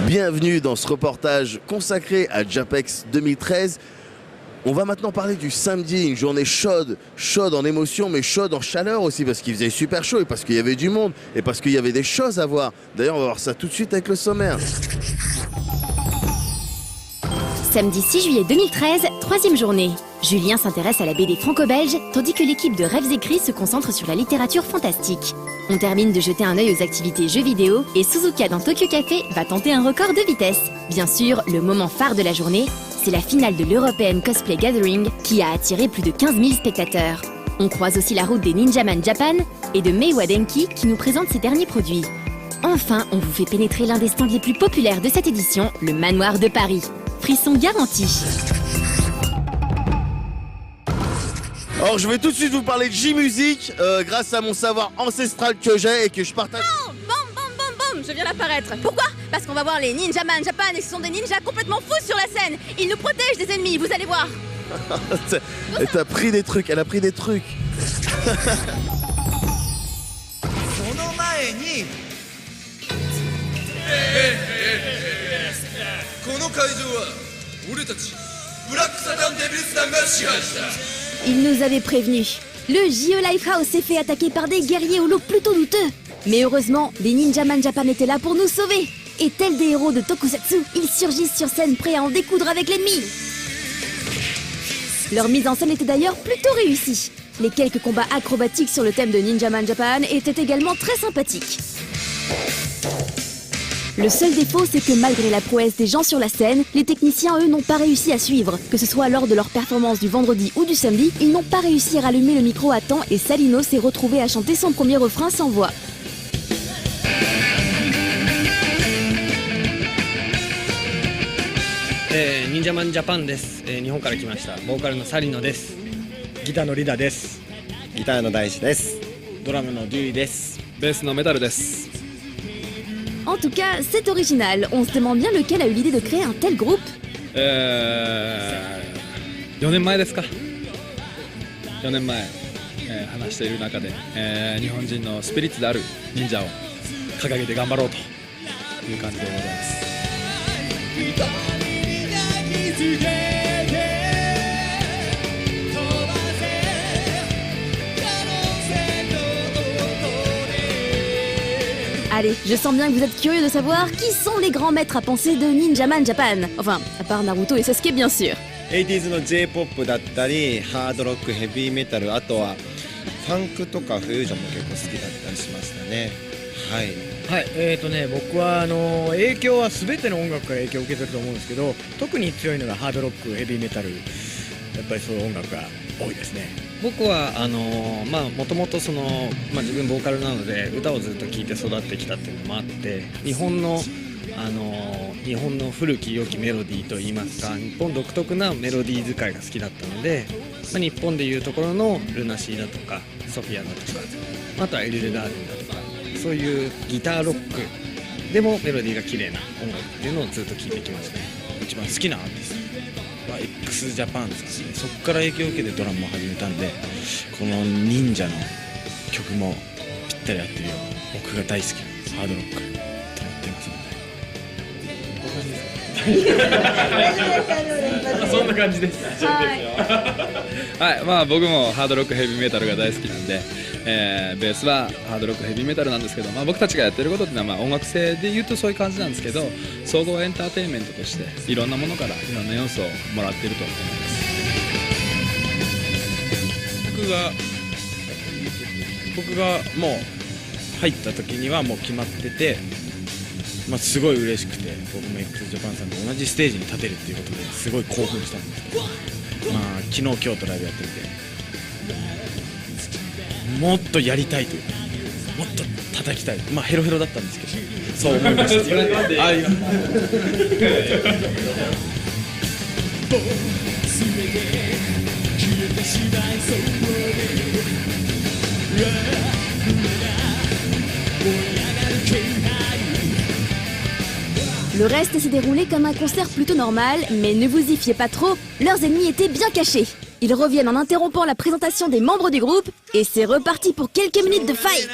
Bienvenue dans ce reportage consacré à Japex 2013. On va maintenant parler du samedi, une journée chaude en émotion, mais chaude en chaleur aussi, parce qu'il faisait super chaud et parce qu'il y avait du monde et parce qu'il y avait des choses à voir. D'ailleurs, on va voir ça tout de suite avec le sommaire. Samedi 6 juillet 2013, troisième journée. Julien s'intéresse à la BD franco-belge, tandis que l'équipe de Rêves écrits se concentre sur la littérature fantastique. On termine de jeter un œil aux activités jeux vidéo et Suzuka dans Tokyo Café va tenter un record de vitesse. Bien sûr, le moment phare de la journée, c'est la finale de l'European Cosplay Gathering qui a attiré plus de 15 000 spectateurs. On croise aussi la route des Ninjaman Japan et de Mei Wadenki qui nous présente ses derniers produits. Enfin, on vous fait pénétrer l'un des stands les plus populaires de cette édition, le Manoir de Paris. Frisson garanti. Alors je vais tout de suite vous parler de J-Music grâce à mon savoir ancestral que j'ai et que je partage. Boum, je viens d'apparaître. Pourquoi? Parce qu'on va voir les Ninjaman Japan et ce sont des ninjas complètement fous sur la scène. Ils nous protègent des ennemis, vous allez voir. Elle a pris des trucs. この会場は俺たちブラックサタンデビルス団が支配した。 Il nous avait prévenus. Le JE Lifehouse s'est fait attaquer par des guerriers au look plutôt douteux. Mais heureusement, les Ninjaman Japan étaient là pour nous sauver. Et tels des héros de Tokusatsu, ils surgissent sur scène prêts à en découdre avec l'ennemi. Leur mise en scène était d'ailleurs plutôt réussie. Les quelques combats acrobatiques sur le thème de Ninjaman Japan étaient également très sympathiques. Le seul défaut, c'est que malgré la prouesse des gens sur la scène, les techniciens, eux, n'ont pas réussi à suivre. Que ce soit lors de leur performance du vendredi ou du samedi, ils n'ont pas réussi à rallumer le micro à temps et Salino s'est retrouvé à chanter son premier refrain sans voix. Ninjaman Japan です。日本から来ました。ボーカルのサリノです。ギターのリダです。ギターの大志です。ドラムのデュイです。ベースのメタルです。 En tout cas, c'est original. On se demande bien lequel a eu l'idée de créer un tel groupe. 4年前ですか。4年前、話している中で、日本人のスピリッツである忍者を掲げて頑張ろうという感じでございます。 Allez, je sens bien que vous êtes curieux de savoir qui sont les grands maîtres à penser de Ninjaman Japan. Enfin, à part Naruto et Sasuke bien sûr. 80s の J-POP だったりハードロックヘビーメタルあとはファンクとかフュージョンも結構好きだったりしましたね。はい。はい、僕は影響は全ての音楽から影響を受けてると思うんですけど、特に強いのがハードロック、ヘビーメタル、やっぱりそういう音楽が多いですね。僕はもともと自分ボーカルなので歌をずっと聴いて育ってきたっていうのもあって、日本の古き良きメロディーといいますか、日本独特なメロディー使いが好きだったので、日本でいうところのルナシーだとかソフィアだとか、あとはエルレガーデンだとか、そういうギターロックでもメロディーが綺麗な音楽っていうのをずっと聴いてきましたね。一番好きなアーティストは x ジャパンですね。そこから影響を受けてドラムを始めたんで、この忍者の曲もぴったり合ってるよ。僕が大好きなハードロックと思ってますので。そんな感じです。はい、僕もハードロックヘビーメタルが大好きなんで、ベースはハードロックヘビーメタルなんですけど、僕たちがやってることっていうのは音楽性で言うとそういう感じなんですけど、総合エンターテインメントとしていろんなものからいろんな要素をもらっていると思います。僕がもう入った時にはもう決まってて、すごい嬉しくて、僕も x ジャパンさんと同じステージに立てるっていうことですごい興奮したんですけど、昨日今日とライブやってみて、もっとやりたいというか、もっと叩きたい、ヘロヘロだったんですけど、そう思いました。Le reste s'est déroulé comme un concert plutôt normal, mais ne vous y fiez pas trop, leurs ennemis étaient bien cachés. Ils reviennent en interrompant la présentation des membres du groupe, et c'est reparti pour quelques minutes de fight.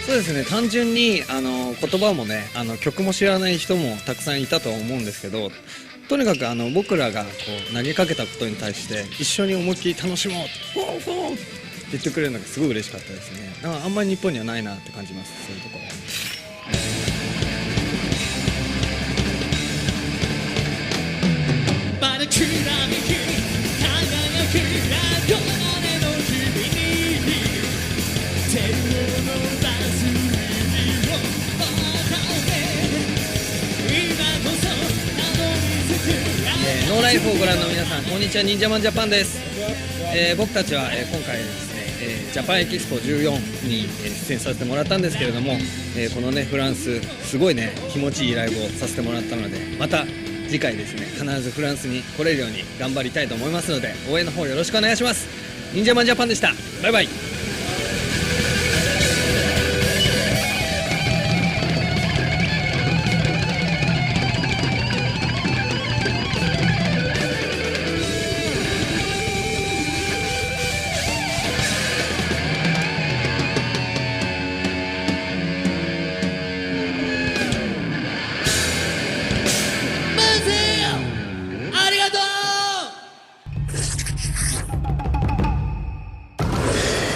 そうですね、単純に言葉もね曲も知らない人もたくさんいたとは思うんですけど、とにかく僕らがこう投げかけたことに対して一緒に思いっきり楽しもうフォーフォーって言ってくれるのがすごい嬉しかったですね。だからあんまり日本にはないなって感じます、そういうところ。ノーライフをご覧の皆さん、こんにちは、忍者マンジャパンです。僕たちは、今回ですね、ジャパンエキスポ14に出演させてもらったんですけれども、このねフランスすごいね気持ちいいライブをさせてもらったので、また次回ですね必ずフランスに来れるように頑張りたいと思いますので、応援の方よろしくお願いします。忍者マンジャパンでした。バイバイ。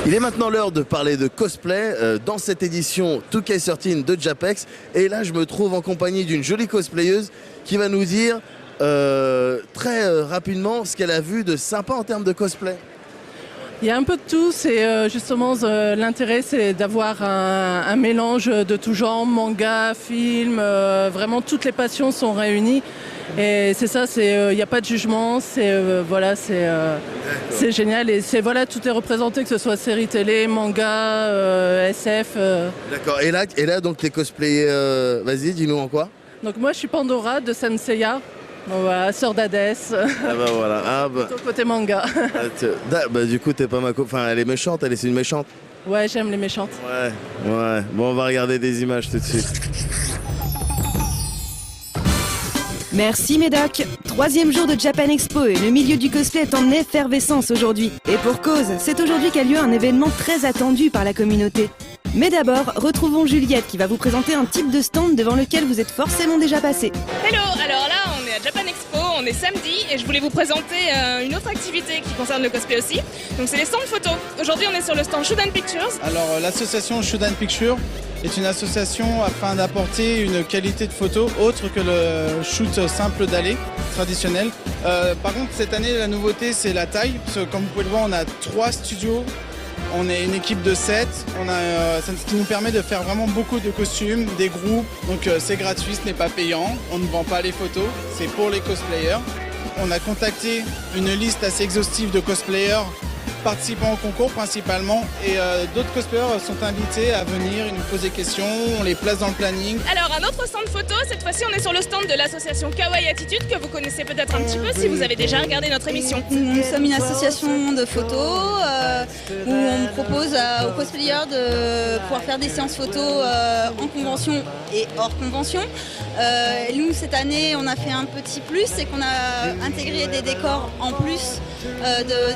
Il est maintenant l'heure de parler de cosplay dans cette édition 2K13 de Japex. Et là, je me trouve en compagnie d'une jolie cosplayeuse qui va nous dire très rapidement ce qu'elle a vu de sympa en termes de cosplay. Il y a un peu de tout, c'est justement l'intérêt, c'est d'avoir un mélange de tout genre, manga, film, vraiment toutes les passions sont réunies. Et c'est ça, il n'y a pas de jugement, voilà, c'est génial. Et voilà, tout est représenté, que ce soit série télé, manga, SF. D'accord, et là donc t'es cosplayé, vas-y, dis-nous en quoi? Donc moi je suis Pandora de Saint Seiya. Bon, voilà, sœur d'Hadès. Ah bah voilà. Ah bah. Plutôt côté manga. Bah du coup t'es pas ma Enfin elle est méchante, c'est une méchante. Ouais, j'aime les méchantes. Ouais. Bon, on va regarder des images tout de suite. Merci Médoc. 3e jour de Japan Expo et le milieu du cosplay est en effervescence aujourd'hui. Et pour cause, c'est aujourd'hui qu'a lieu un événement très attendu par la communauté. Mais d'abord, retrouvons Juliette qui va vous présenter un type de stand devant lequel vous êtes forcément déjà passé. Hello, alors là on est à Japan Expo, on est samedi et je voulais vous présenter une autre activité qui concerne le cosplay aussi. Donc c'est les stands photos. Aujourd'hui on est sur le stand Shoot & Pictures. Alors l'association Shoot & Pictures est une association afin d'apporter une qualité de photo autre que le shoot simple d'aller traditionnel. Par contre cette année la nouveauté c'est la taille, parce que comme vous pouvez le voir on a 3 studios. On est une équipe de 7, ce qui nous permet de faire vraiment beaucoup de costumes, des groupes, donc c'est gratuit, ce n'est pas payant, on ne vend pas les photos, c'est pour les cosplayers. On a contacté une liste assez exhaustive de cosplayers participant au concours principalement et d'autres cosplayers sont invités à venir, ils nous posent des questions, on les place dans le planning. Alors un autre stand photo, cette fois-ci on est sur le stand de l'association Kawaii Attitude que vous connaissez peut-être un petit peu si vous avez déjà regardé notre émission. Nous sommes une association de photos où on propose aux cosplayers de pouvoir faire des séances photos en convention et hors convention. Nous cette année on a fait un petit plus, c'est qu'on a intégré des décors en plus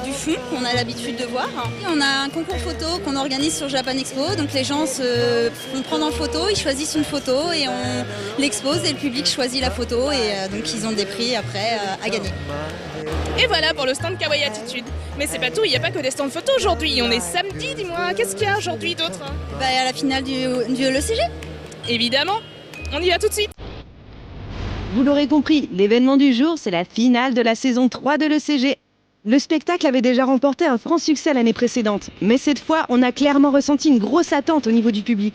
du fond qu'on a l'habitude de voir. Et on a un concours photo qu'on organise sur Japan Expo, donc les gens se font prendre en photo, ils choisissent une photo et on l'expose et le public choisit la photo et donc ils ont des prix après à gagner. Et voilà pour le stand Kawaii Attitude. Mais c'est pas tout, il n'y a pas que des stands photo aujourd'hui, on est samedi, dis-moi, qu'est-ce qu'il y a aujourd'hui d'autre? À la finale du LECG. Évidemment, on y va tout de suite. Vous l'aurez compris, l'événement du jour, c'est la finale de la saison 3 de l'ECG. Le spectacle avait déjà remporté un franc succès l'année précédente, mais cette fois, on a clairement ressenti une grosse attente au niveau du public.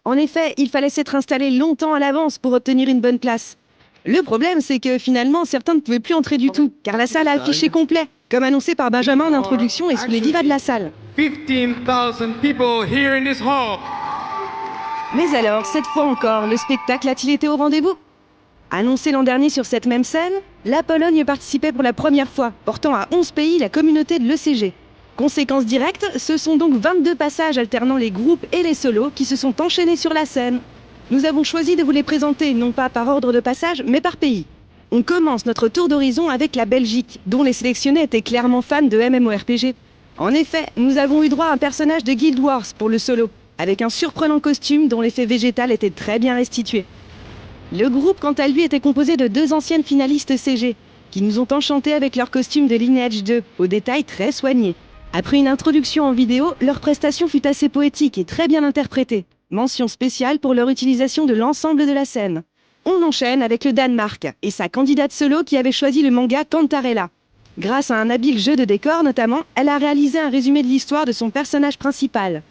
En effet, il fallait s'être installé longtemps à l'avance pour obtenir une bonne place. Le problème, c'est que finalement, certains ne pouvaient plus entrer du tout, car la salle a affiché complet, comme annoncé par Benjamin en introduction et sous les vivas de la salle. 15,000 people here in this hall. Mais alors, cette fois encore, le spectacle a-t-il été au rendez-vous? Annoncé l'an dernier sur cette même scène, la Pologne participait pour la première fois, portant à 11 pays la communauté de l'ECG. Conséquence directe, ce sont donc 22 passages alternant les groupes et les solos qui se sont enchaînés sur la scène. Nous avons choisi de vous les présenter non pas par ordre de passage, mais par pays. On commence notre tour d'horizon avec la Belgique, dont les sélectionnés étaient clairement fans de MMORPG. En effet, nous avons eu droit à un personnage de Guild Wars pour le solo, avec un surprenant costume dont l'effet végétal était très bien restitué. Le groupe, quant à lui, était composé de 2 anciennes finalistes CG, qui nous ont enchantés avec leur costume de Lineage 2, aux détails très soignés. Après une introduction en vidéo, leur prestation fut assez poétique et très bien interprétée. Mention spéciale pour leur utilisation de l'ensemble de la scène. On enchaîne avec le Danemark et sa candidate solo qui avait choisi le manga Cantarella. Grâce à un habile jeu de décor notamment, elle a réalisé un résumé de l'histoire de son personnage principal,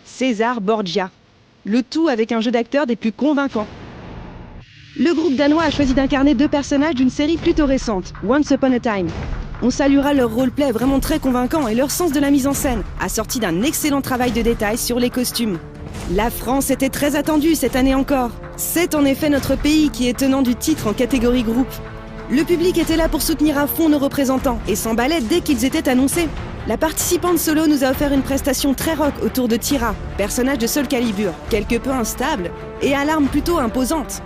César Borgia. Le tout avec un jeu d'acteur des plus convaincants. Le groupe danois a choisi d'incarner 2 personnages d'une série plutôt récente, Once Upon a Time. On saluera leur roleplay vraiment très convaincant et leur sens de la mise en scène, assorti d'un excellent travail de détail sur les costumes. La France était très attendue cette année encore. C'est en effet notre pays qui est tenant du titre en catégorie groupe. Le public était là pour soutenir à fond nos représentants et s'emballait dès qu'ils étaient annoncés. La participante solo nous a offert une prestation très rock autour de Tyra, personnage de Soul Calibur, quelque peu instable et à l'arme plutôt imposante.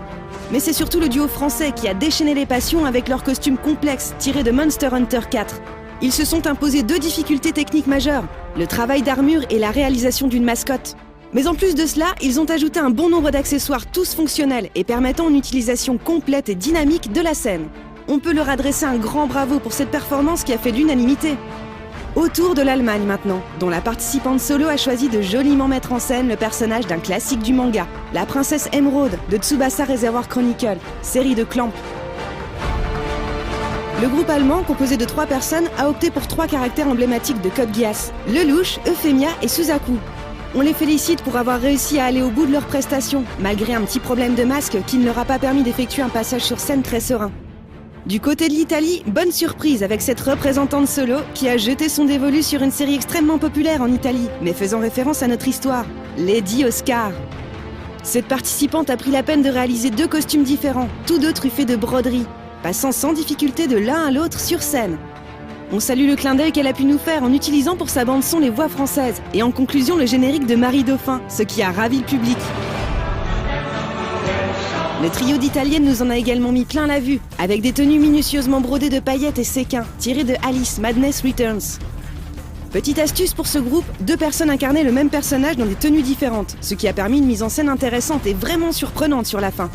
Mais c'est surtout le duo français qui a déchaîné les passions avec leur costume complexe tiré de Monster Hunter 4. Ils se sont imposés 2 difficultés techniques majeures, le travail d'armure et la réalisation d'une mascotte. Mais en plus de cela, ils ont ajouté un bon nombre d'accessoires tous fonctionnels et permettant une utilisation complète et dynamique de la scène. On peut leur adresser un grand bravo pour cette performance qui a fait l'unanimité. Autour de l'Allemagne maintenant, dont la participante solo a choisi de joliment mettre en scène le personnage d'un classique du manga, la princesse Emeraude de Tsubasa Reservoir Chronicle, série de Clamp. Le groupe allemand, composé de 3 personnes, a opté pour 3 caractères emblématiques de Code Geass, Lelouch, Euphemia et Suzaku. On les félicite pour avoir réussi à aller au bout de leurs prestations, malgré un petit problème de masque qui ne leur a pas permis d'effectuer un passage sur scène très serein. Du côté de l'Italie, bonne surprise avec cette représentante solo qui a jeté son dévolu sur une série extrêmement populaire en Italie, mais faisant référence à notre histoire, Lady Oscar. Cette participante a pris la peine de réaliser 2 costumes différents, tous 2 truffés de broderie, passant sans difficulté de l'un à l'autre sur scène. On salue le clin d'œil qu'elle a pu nous faire en utilisant pour sa bande-son les voix françaises et en conclusion le générique de Marie Dauphin, ce qui a ravi le public. Le trio d'Italiennes nous en a également mis plein la vue, avec des tenues minutieusement brodées de paillettes et séquins, tirées de Alice Madness Returns. Petite astuce pour ce groupe, 2 personnes incarnaient le même personnage dans des tenues différentes, ce qui a permis une mise en scène intéressante et vraiment surprenante sur la fin.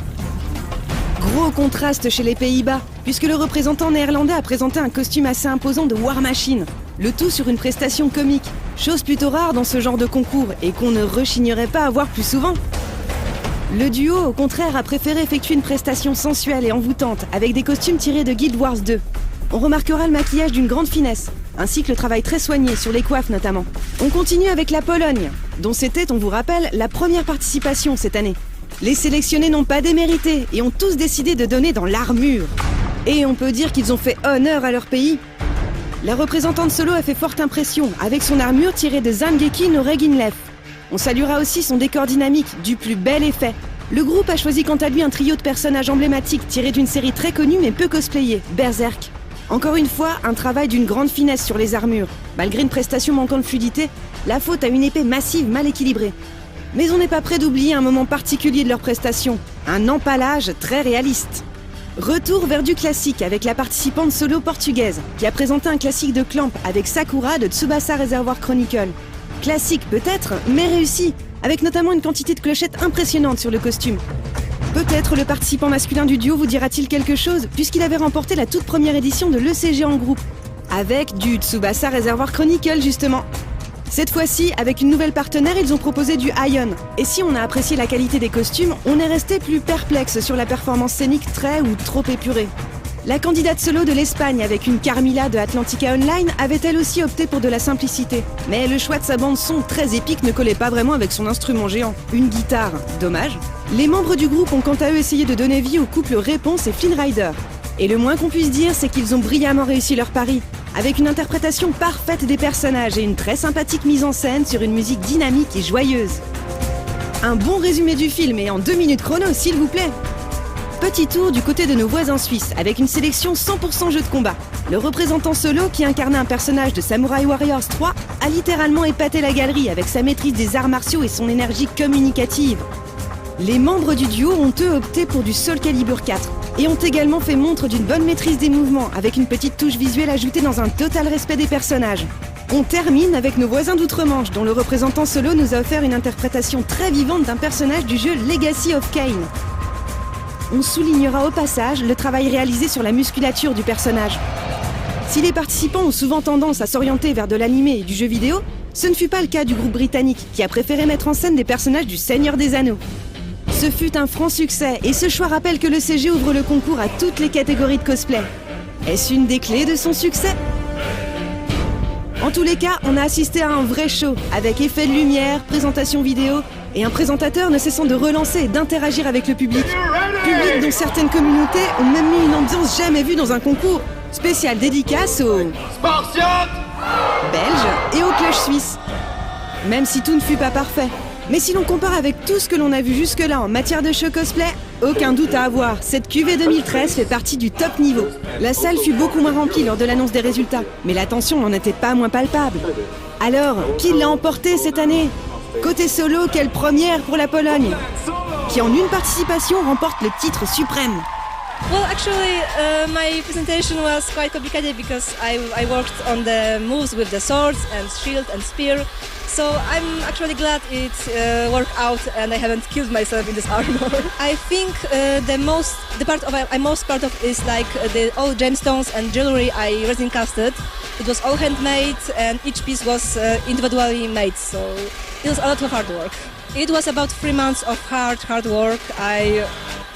Gros contraste chez les Pays-Bas, puisque le représentant néerlandais a présenté un costume assez imposant de War Machine, le tout sur une prestation comique, chose plutôt rare dans ce genre de concours et qu'on ne rechignerait pas à voir plus souvent. Le duo, au contraire, a préféré effectuer une prestation sensuelle et envoûtante, avec des costumes tirés de Guild Wars 2. On remarquera le maquillage d'une grande finesse, ainsi que le travail très soigné sur les coiffes notamment. On continue avec la Pologne, dont c'était, on vous rappelle, la première participation cette année. Les sélectionnés n'ont pas démérité et ont tous décidé de donner dans l'armure. Et on peut dire qu'ils ont fait honneur à leur pays. La représentante solo a fait forte impression, avec son armure tirée de Zangeki no Reginlef. On saluera aussi son décor dynamique, du plus bel effet. Le groupe a choisi quant à lui un trio de personnages emblématiques tirés d'une série très connue mais peu cosplayée, Berserk. Encore une fois, un travail d'une grande finesse sur les armures. Malgré une prestation manquant de fluidité, la faute à une épée massive mal équilibrée. Mais on n'est pas prêt d'oublier un moment particulier de leur prestation, un empalage très réaliste. Retour vers du classique avec la participante solo portugaise, qui a présenté un classique de Clamp avec Sakura de Tsubasa Reservoir Chronicle. Classique peut-être, mais réussi, avec notamment une quantité de clochettes impressionnante sur le costume. Peut-être le participant masculin du duo vous dira-t-il quelque chose, puisqu'il avait remporté la toute première édition de l'ECG en groupe, avec du Tsubasa Reservoir Chronicle justement. Cette fois-ci, avec une nouvelle partenaire, ils ont proposé du Ion. Et si on a apprécié la qualité des costumes, on est resté plus perplexe sur la performance scénique très ou trop épurée. La candidate solo de l'Espagne avec une Carmilla de Atlantica Online avait elle aussi opté pour de la simplicité. Mais le choix de sa bande-son très épique ne collait pas vraiment avec son instrument géant, une guitare. Dommage. Les membres du groupe ont quant à eux essayé de donner vie au couple Réponse et Flynn Rider. Et le moins qu'on puisse dire, c'est qu'ils ont brillamment réussi leur pari, avec une interprétation parfaite des personnages et une très sympathique mise en scène sur une musique dynamique et joyeuse. Un bon résumé du film et en 2 minutes chrono, s'il vous plaît. Petit tour du côté de nos voisins suisses, avec une sélection 100% jeu de combat. Le représentant solo, qui incarnait un personnage de Samurai Warriors 3, a littéralement épaté la galerie avec sa maîtrise des arts martiaux et son énergie communicative. Les membres du duo ont eux opté pour du Soul Calibur 4, et ont également fait montre d'une bonne maîtrise des mouvements, avec une petite touche visuelle ajoutée dans un total respect des personnages. On termine avec nos voisins d'outre-Manche, dont le représentant solo nous a offert une interprétation très vivante d'un personnage du jeu Legacy of Kain. On soulignera au passage le travail réalisé sur la musculature du personnage. Si les participants ont souvent tendance à s'orienter vers de l'animé et du jeu vidéo, ce ne fut pas le cas du groupe britannique, qui a préféré mettre en scène des personnages du Seigneur des Anneaux. Ce fut un franc succès, et ce choix rappelle que le CG ouvre le concours à toutes les catégories de cosplay. Est-ce une des clés de son succès ? En tous les cas, on a assisté à un vrai show, avec effets de lumière, présentation vidéo, et un présentateur ne cessant de relancer et d'interagir avec le public. Public dont certaines communautés ont même mis une ambiance jamais vue dans un concours. Spécial dédicace aux Belges et aux cloches suisses. Même si tout ne fut pas parfait. Mais si l'on compare avec tout ce que l'on a vu jusque-là en matière de show cosplay, aucun doute à avoir, cette QV 2013 fait partie du top niveau. La salle fut beaucoup moins remplie lors de l'annonce des résultats, mais la tension n'en était pas moins palpable. Alors, qui l'a emporté cette année ? Côté solo, quelle première pour la Pologne, qui en une participation remporte le titre suprême. Well, actually, my presentation was quite complicated because I worked on the moves with the swords and shield and spear. So I'm actually glad it worked out and I haven't killed myself in this armor. I think the part I'm most proud of is like the all gemstones and jewelry I resin casted. It was all handmade and each piece was individually made, so it was a lot of hard work. It was about 3 months of hard work.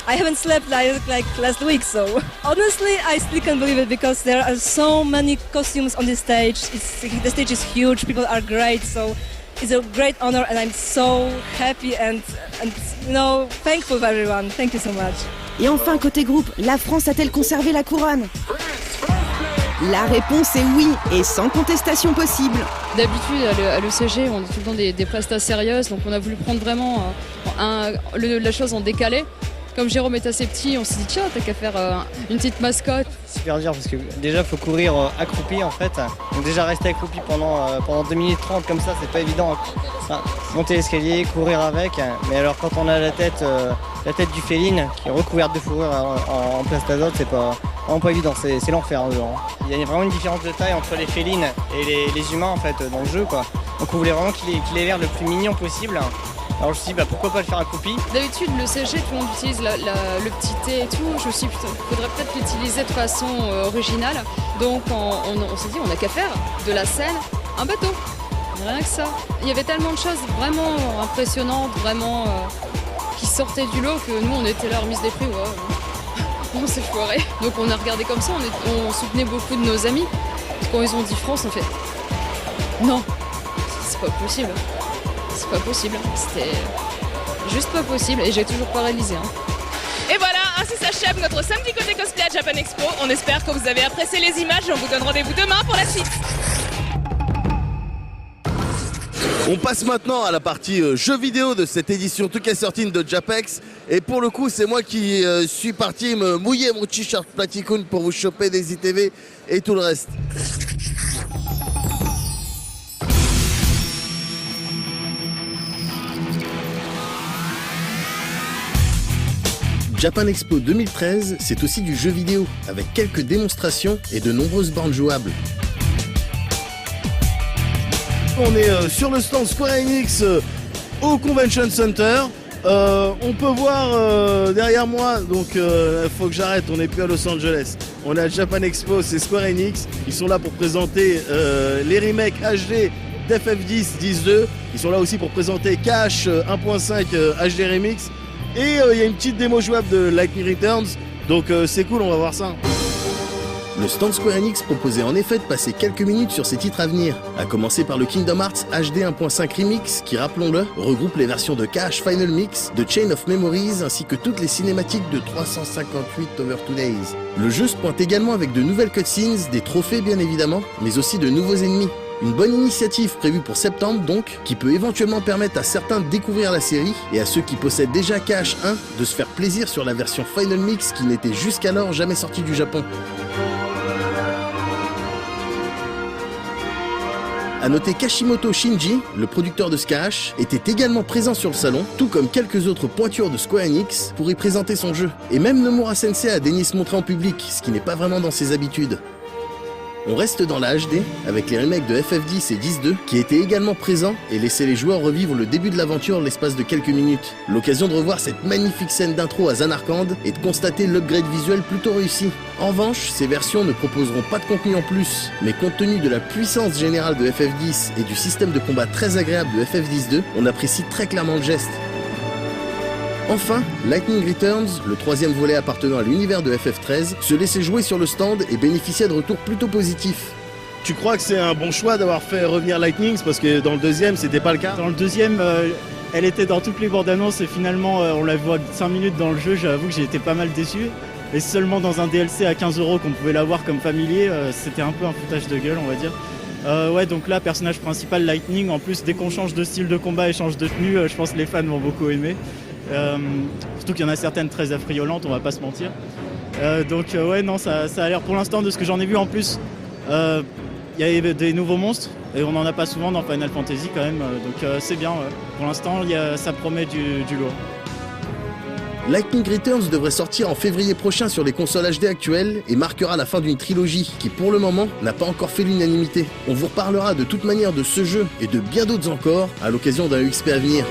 I haven't slept like last week, so honestly I still can't believe it because there are so many costumes on this stage. The stage is huge, people are great, so it's a great honor and I'm so happy and thankful for everyone. Thank you so much. Et enfin, côté groupe, la France a-t-elle conservé la couronne ? La réponse est oui, et sans contestation possible. D'habitude, à l'ECG, on a tout le temps des prestats sérieuses, donc on a voulu prendre vraiment la chose en décalé. Comme Jérôme est assez petit, on s'est dit tiens, t'as qu'à faire une petite mascotte. C'est super dur parce que déjà faut courir accroupi en fait. Donc déjà rester accroupi pendant 2 minutes 30 comme ça, c'est pas évident. Enfin, monter l'escalier, courir avec. Mais alors quand on a la tête du féline qui est recouverte de fourrure en place d'azote, c'est pas vraiment pas évident, c'est l'enfer. Il y a vraiment une différence de taille entre les félines et les humains en fait dans le jeu quoi. Donc on voulait vraiment qu'il ait l'air le plus mignon possible. Alors je me suis dit pourquoi pas le faire accroupi. D'habitude le CG tout le monde utilise le petit T et tout. Je me suis dit faudrait peut-être l'utiliser de façon originale. Donc on s'est dit on n'a qu'à faire de la scène un bateau. Rien que ça. Il y avait tellement de choses vraiment impressionnantes, vraiment qui sortaient du lot que nous on était là remise des prix. Ouais. On s'est foiré. Donc on a regardé comme ça, on soutenait beaucoup de nos amis. Quand ils ont dit France, on fait non, c'est pas possible. C'est pas possible, c'était juste pas possible et j'ai toujours pas réalisé. Et voilà, ainsi s'achève notre samedi côté cosplay à Japan Expo. On espère que vous avez apprécié les images et on vous donne rendez-vous demain pour la suite. On passe maintenant à la partie jeux vidéo de cette édition 2K13 de Japex. Et pour le coup, c'est moi qui suis parti me mouiller mon t-shirt Platycoon pour vous choper des ITV et tout le reste. Japan Expo 2013, c'est aussi du jeu vidéo, avec quelques démonstrations et de nombreuses bornes jouables. On est sur le stand Square Enix au Convention Center. On peut voir derrière moi, donc il faut que j'arrête, on n'est plus à Los Angeles. On est à Japan Expo, c'est Square Enix. Ils sont là pour présenter les remakes HD d'FF10, 10.2. Ils sont là aussi pour présenter KH 1.5 HD Remix. Et il y a une petite démo jouable de Lightning Returns, donc c'est cool, on va voir ça. Le stand Square Enix proposait en effet de passer quelques minutes sur ses titres à venir, à commencer par le Kingdom Hearts HD 1.5 Remix qui, rappelons-le, regroupe les versions de KH Final Mix, de Chain of Memories ainsi que toutes les cinématiques de 358 Over 2 Days. Le jeu se pointe également avec de nouvelles cutscenes, des trophées bien évidemment, mais aussi de nouveaux ennemis. Une bonne initiative prévue pour septembre donc, qui peut éventuellement permettre à certains de découvrir la série et à ceux qui possèdent déjà KH1 de se faire plaisir sur la version Final Mix qui n'était jusqu'alors jamais sortie du Japon. A noter qu'Hashimoto Shinji, le producteur de Smash, était également présent sur le salon, tout comme quelques autres pointures de Square Enix pour y présenter son jeu. Et même Nomura Sensei a daigné se montrer en public, ce qui n'est pas vraiment dans ses habitudes. On reste dans la HD avec les remakes de FF10 et 10-2 qui étaient également présents et laissaient les joueurs revivre le début de l'aventure l'espace de quelques minutes. L'occasion de revoir cette magnifique scène d'intro à Zanarkand et de constater l'upgrade visuel plutôt réussi. En revanche, ces versions ne proposeront pas de contenu en plus, mais compte tenu de la puissance générale de FF10 et du système de combat très agréable de FF10-2, on apprécie très clairement le geste. Enfin, Lightning Returns, le troisième volet appartenant à l'univers de FF13, se laissait jouer sur le stand et bénéficiait de retours plutôt positifs. Tu crois que c'est un bon choix d'avoir fait revenir Lightning parce que dans le deuxième c'était pas le cas? Dans le deuxième, elle était dans toutes les bandes annonces et finalement on la voit 5 minutes dans le jeu, j'avoue que j'ai été pas mal déçu. Et seulement dans un DLC à 15 € qu'on pouvait l'avoir comme familier, c'était un peu un foutage de gueule on va dire. Ouais, donc là, personnage principal Lightning, en plus dès qu'on change de style de combat et change de tenue, je pense que les fans vont beaucoup aimer. Surtout qu'il y en a certaines très affriolantes, on va pas se mentir. Donc ouais, non, ça a l'air pour l'instant de ce que j'en ai vu en plus. Il y a des nouveaux monstres et on n'en a pas souvent dans Final Fantasy quand même. Donc c'est bien, ouais. Pour l'instant, ça promet du lourd. Lightning Returns devrait sortir en février prochain sur les consoles HD actuelles et marquera la fin d'une trilogie qui, pour le moment, n'a pas encore fait l'unanimité. On vous reparlera de toute manière de ce jeu et de bien d'autres encore à l'occasion d'un UXP à venir.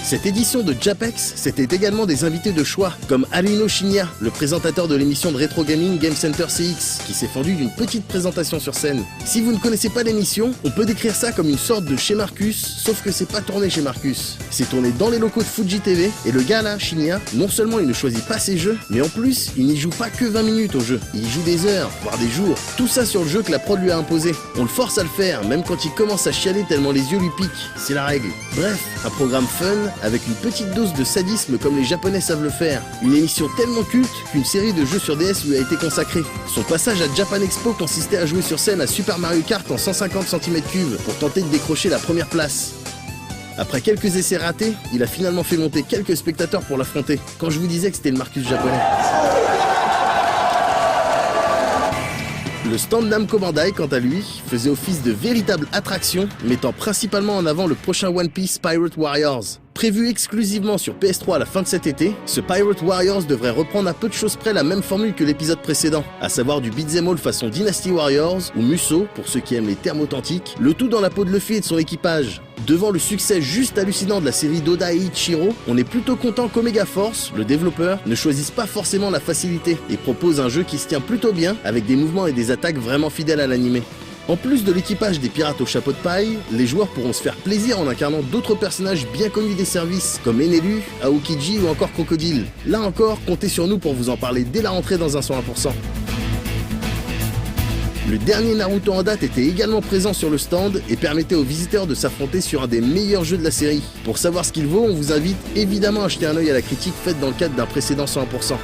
Cette édition de Japex, c'était également des invités de choix, comme Alino Shinya, le présentateur de l'émission de Retro Gaming Game Center CX, qui s'est fendu d'une petite présentation sur scène. Si vous ne connaissez pas l'émission, on peut décrire ça comme une sorte de chez Marcus, sauf que c'est pas tourné chez Marcus. C'est tourné dans les locaux de Fuji TV, et le gars là, Shinya, non seulement il ne choisit pas ses jeux, mais en plus, il n'y joue pas que 20 minutes au jeu, il y joue des heures, voire des jours. Tout ça sur le jeu que la prod lui a imposé. On le force à le faire, même quand il commence à chialer tellement les yeux lui piquent, c'est la règle. Bref, un programme fun, avec une petite dose de sadisme comme les Japonais savent le faire. Une émission tellement culte qu'une série de jeux sur DS lui a été consacrée. Son passage à Japan Expo consistait à jouer sur scène à Super Mario Kart en 150 cm3 pour tenter de décrocher la première place. Après quelques essais ratés, il a finalement fait monter quelques spectateurs pour l'affronter, quand je vous disais que c'était le Marcus japonais. Le stand Namco Bandai, quant à lui, faisait office de véritable attraction, mettant principalement en avant le prochain One Piece Pirate Warriors. Prévu exclusivement sur PS3 à la fin de cet été, ce Pirate Warriors devrait reprendre à peu de choses près la même formule que l'épisode précédent, à savoir du beat'em all façon Dynasty Warriors ou Musou, pour ceux qui aiment les termes authentiques, le tout dans la peau de Luffy et de son équipage. Devant le succès juste hallucinant de la série d'Oda et Ichiro, on est plutôt content qu'Omega Force, le développeur, ne choisisse pas forcément la facilité et propose un jeu qui se tient plutôt bien avec des mouvements et des attaques vraiment fidèles à l'animé. En plus de l'équipage des pirates au chapeau de paille, les joueurs pourront se faire plaisir en incarnant d'autres personnages bien connus des services, comme Enelu, Aokiji ou encore Crocodile. Là encore, comptez sur nous pour vous en parler dès la rentrée dans un 101%. Le dernier Naruto en date était également présent sur le stand et permettait aux visiteurs de s'affronter sur un des meilleurs jeux de la série. Pour savoir ce qu'il vaut, on vous invite évidemment à jeter un œil à la critique faite dans le cadre d'un précédent 100%.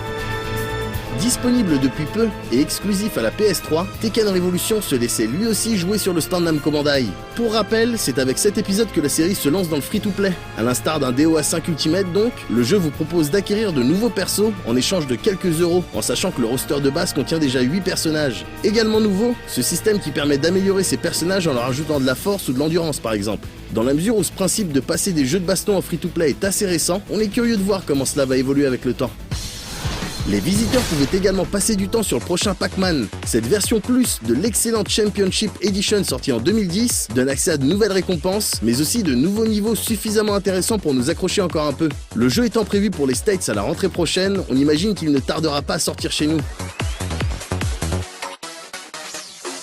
Disponible depuis peu et exclusif à la PS3, Tekken Revolution se laissait lui aussi jouer sur le stand Namco Bandai. Pour rappel, c'est avec cet épisode que la série se lance dans le free-to-play. À l'instar d'un DOA5 Ultimate donc, le jeu vous propose d'acquérir de nouveaux persos en échange de quelques euros, en sachant que le roster de base contient déjà 8 personnages. Également nouveau, ce système qui permet d'améliorer ces personnages en leur ajoutant de la force ou de l'endurance par exemple. Dans la mesure où ce principe de passer des jeux de baston en free-to-play est assez récent, on est curieux de voir comment cela va évoluer avec le temps. Les visiteurs pouvaient également passer du temps sur le prochain Pac-Man. Cette version plus de l'excellente Championship Edition sortie en 2010 donne accès à de nouvelles récompenses, mais aussi de nouveaux niveaux suffisamment intéressants pour nous accrocher encore un peu. Le jeu étant prévu pour les States à la rentrée prochaine, on imagine qu'il ne tardera pas à sortir chez nous.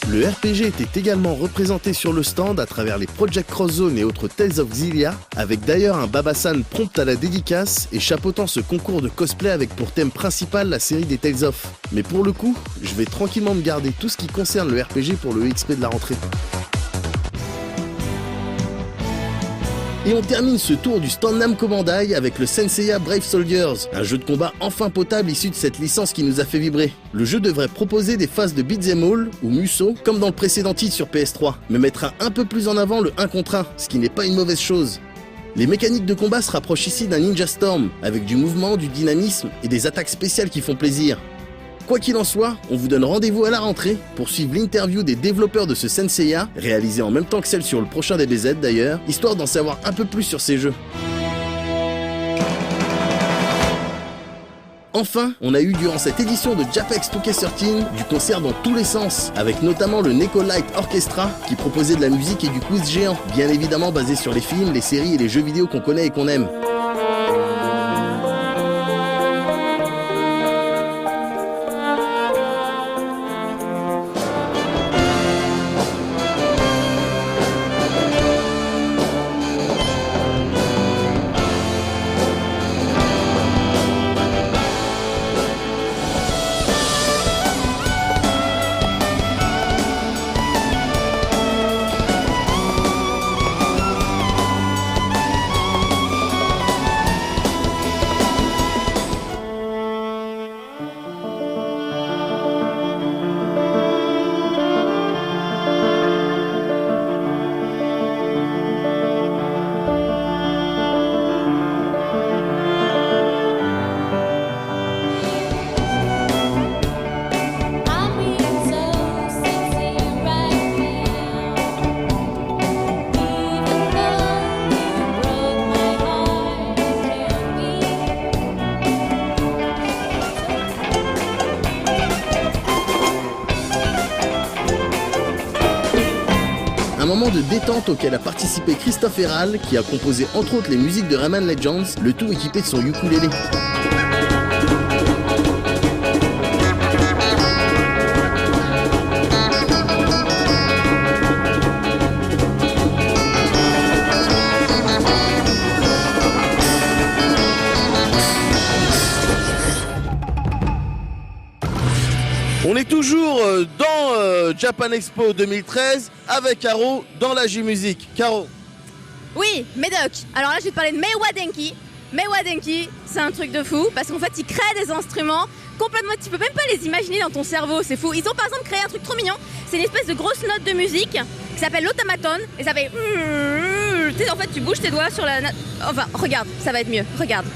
Le RPG était également représenté sur le stand à travers les Project Cross Zone et autres Tales of Xillia, avec d'ailleurs un Babasan prompt à la dédicace et chapeautant ce concours de cosplay avec pour thème principal la série des Tales of. Mais pour le coup, je vais tranquillement me garder tout ce qui concerne le RPG pour le XP de la rentrée. Et on termine ce tour du stand Namco Bandai avec le Senseiya Brave Soldiers, un jeu de combat enfin potable issu de cette licence qui nous a fait vibrer. Le jeu devrait proposer des phases de beat'em all ou Musou, comme dans le précédent titre sur PS3, mais mettra un peu plus en avant le 1 contre 1, ce qui n'est pas une mauvaise chose. Les mécaniques de combat se rapprochent ici d'un Ninja Storm, avec du mouvement, du dynamisme et des attaques spéciales qui font plaisir. Quoi qu'il en soit, on vous donne rendez-vous à la rentrée pour suivre l'interview des développeurs de ce Senseiya, réalisée en même temps que celle sur le prochain DBZ d'ailleurs, histoire d'en savoir un peu plus sur ces jeux. Enfin, on a eu durant cette édition de JAPEX 2K13 du concert dans tous les sens, avec notamment le Neko Light Orchestra qui proposait de la musique et du quiz géant, bien évidemment basé sur les films, les séries et les jeux vidéo qu'on connaît et qu'on aime. Un moment de détente auquel a participé Christophe Herral, qui a composé entre autres les musiques de Rayman Legends, le tout équipé de son ukulélé. On est toujours dans Japan Expo 2013 avec Caro dans la J-Musique. Caro. Oui, Médoc. Alors là, je vais te parler de Meiwa Denki. Meiwa Denki, c'est un truc de fou parce qu'en fait, ils créent des instruments complètement. Tu peux même pas les imaginer dans ton cerveau, c'est fou. Ils ont par exemple créé un truc trop mignon. C'est une espèce de grosse note de musique qui s'appelle l'automaton et ça fait. Tu sais, en fait, tu bouges tes doigts sur la note. Enfin, regarde, ça va être mieux. Regarde.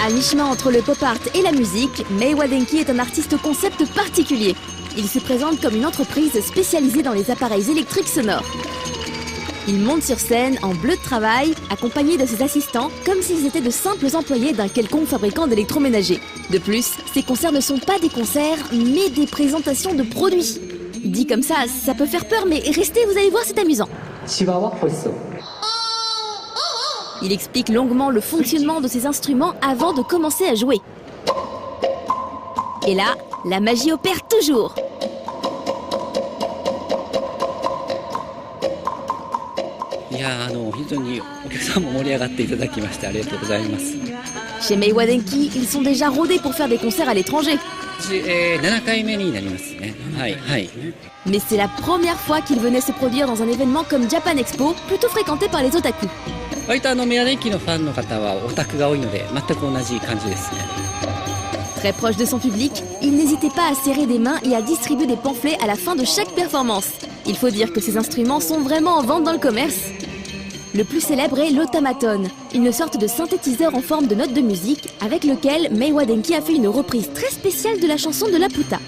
À mi-chemin entre le pop art et la musique, Meiwa Denki est un artiste concept particulier. Il se présente comme une entreprise spécialisée dans les appareils électriques sonores. Il monte sur scène en bleu de travail, accompagné de ses assistants, comme s'ils étaient de simples employés d'un quelconque fabricant d'électroménager. De plus, ces concerts ne sont pas des concerts, mais des présentations de produits. Dit comme ça peut faire peur, mais restez, vous allez voir, c'est amusant. Il explique longuement le fonctionnement de ces instruments avant de commencer à jouer. Et là, la magie opère toujours. Chez Meiwa Denki, ils sont déjà rodés pour faire des concerts à l'étranger. Mais c'est la première fois qu'ils venaient se produire dans un événement comme Japan Expo, plutôt fréquenté par les otaku. Très proche de son public, il n'hésitait pas à serrer des mains et à distribuer des pamphlets à la fin de chaque performance. Il faut dire que ces instruments sont vraiment en vente dans le commerce. Le plus célèbre est l'automaton, une sorte de synthétiseur en forme de note de musique avec lequel Meiwa Denki a fait une reprise très spéciale de la chanson de Laputa.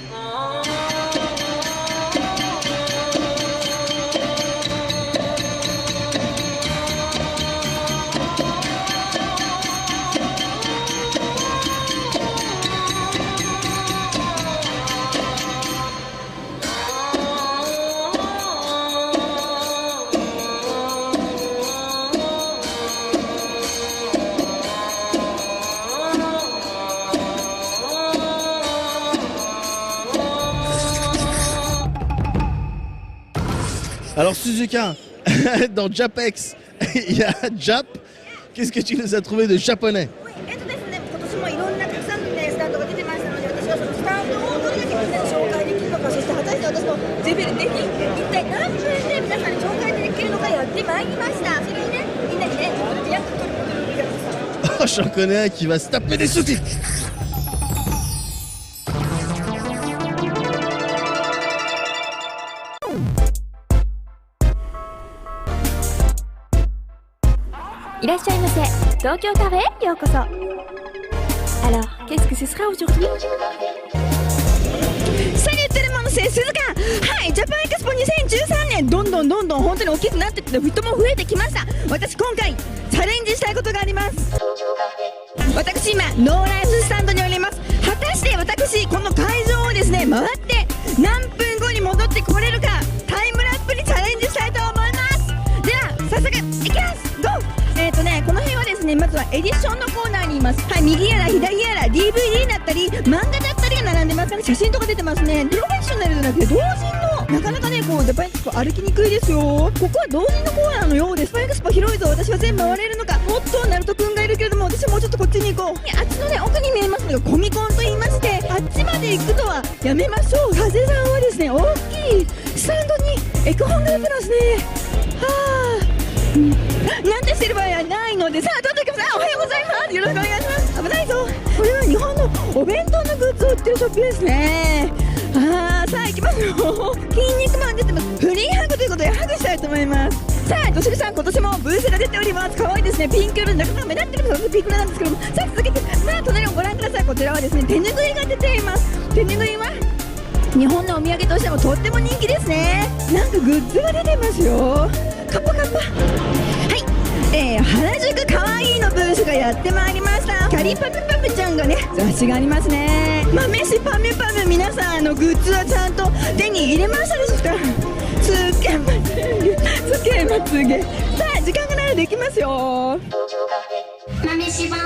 Alors Suzuka, dans JAPEX, il y a Jap. Qu'est-ce que tu nous as trouvé de japonais? Oh, j'en connais un qui va se taper des sous-titres. いらっしゃいませ。東京カフェへようこそ。Alors, qu'est-ce que ce sera aujourd'hui? Salut tout le monde, c'est Suzuka。はい、ジャパンエクスポ2013年、どんどん本当に大きくなってきて、人も増えてきました。私今回チャレンジしたいことがあります。私今ノーライフスタンドにおります。果たして私この会場をですね回って何分後に戻ってこれるか、タイムラップにチャレンジしたいと思います。では早速いきます。ゴー。この辺はですね、まずはエディションのコーナーにいます。はい、右やら左やら DVD だったり漫画だったりが並んでますから、写真とか出てますね。プロフェッショナルじゃなくて同人の、なかなかねこうジャパンエクスポ歩きにくいですよ。ここは同人のコーナーのようです。ジャパンエクスポ広いぞ、私は全部回れるのか。おっとナルトくんがいるけれども、私はもうちょっとこっちに行こう。あっちのね奥に見えますのがコミコンと言いまして、あっちまで行くのはやめましょう。風さんはですね、大きいスタンドにエクホンが出てますね。はあ、なんてしてる場合はないので、さあどんどん行きます。おはようございます、よろしくお願いします。危ないぞ。これは日本のお弁当のグッズを売ってるショップですね。さあ行きますよ。筋肉マン出てます。フリーハグということでハグしたいと思います。さあとしるさん、今年もブースが出ております。可愛いですね。ピンク色でなかなか目立ってるのがピンク色なんですけども、さあ続けて、さあ隣をご覧ください。こちらはですね、手ぬぐいが出ています。手ぬぐいは日本のお土産としてもとっても人気ですね。なんかグッズが出てますよ。カッパカッパ。はい、原宿かわいいのブースがやってまいりました。キャリーパムパムちゃんがね、雑誌がありますね。豆しパムパム、皆さんグッズはちゃんと手に入れましたでしょうか。つけまつげ。さあ時間がないのでいきますよ。豆しば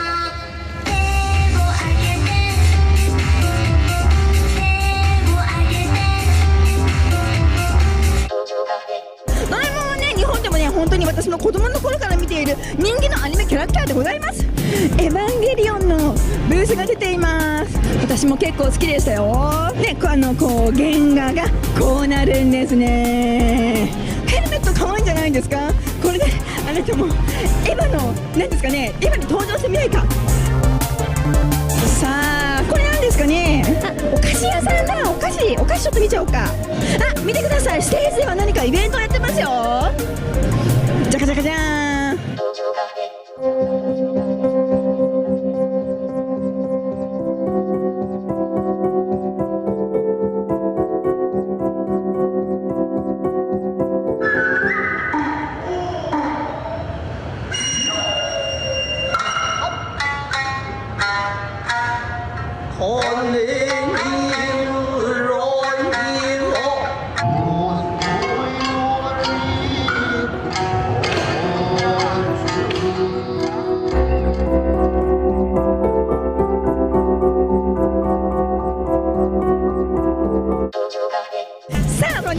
本当に私の子供の頃から見ている人気のアニメキャラクターでございます。エヴァンゲリオンのブースが出ています。私も結構好きでしたよ。ね、こう原画がこうなるんですね。ヘルメット可愛いんじゃないんですか。これであなたもエヴァの何ですかね、エヴァに登場してみないか。さあこれなんですかね。お菓子屋さんだ。お菓子ちょっと見ちゃおうか。見てください、ステージでは何かイベントやってますよ。じゃかじゃかじゃーん。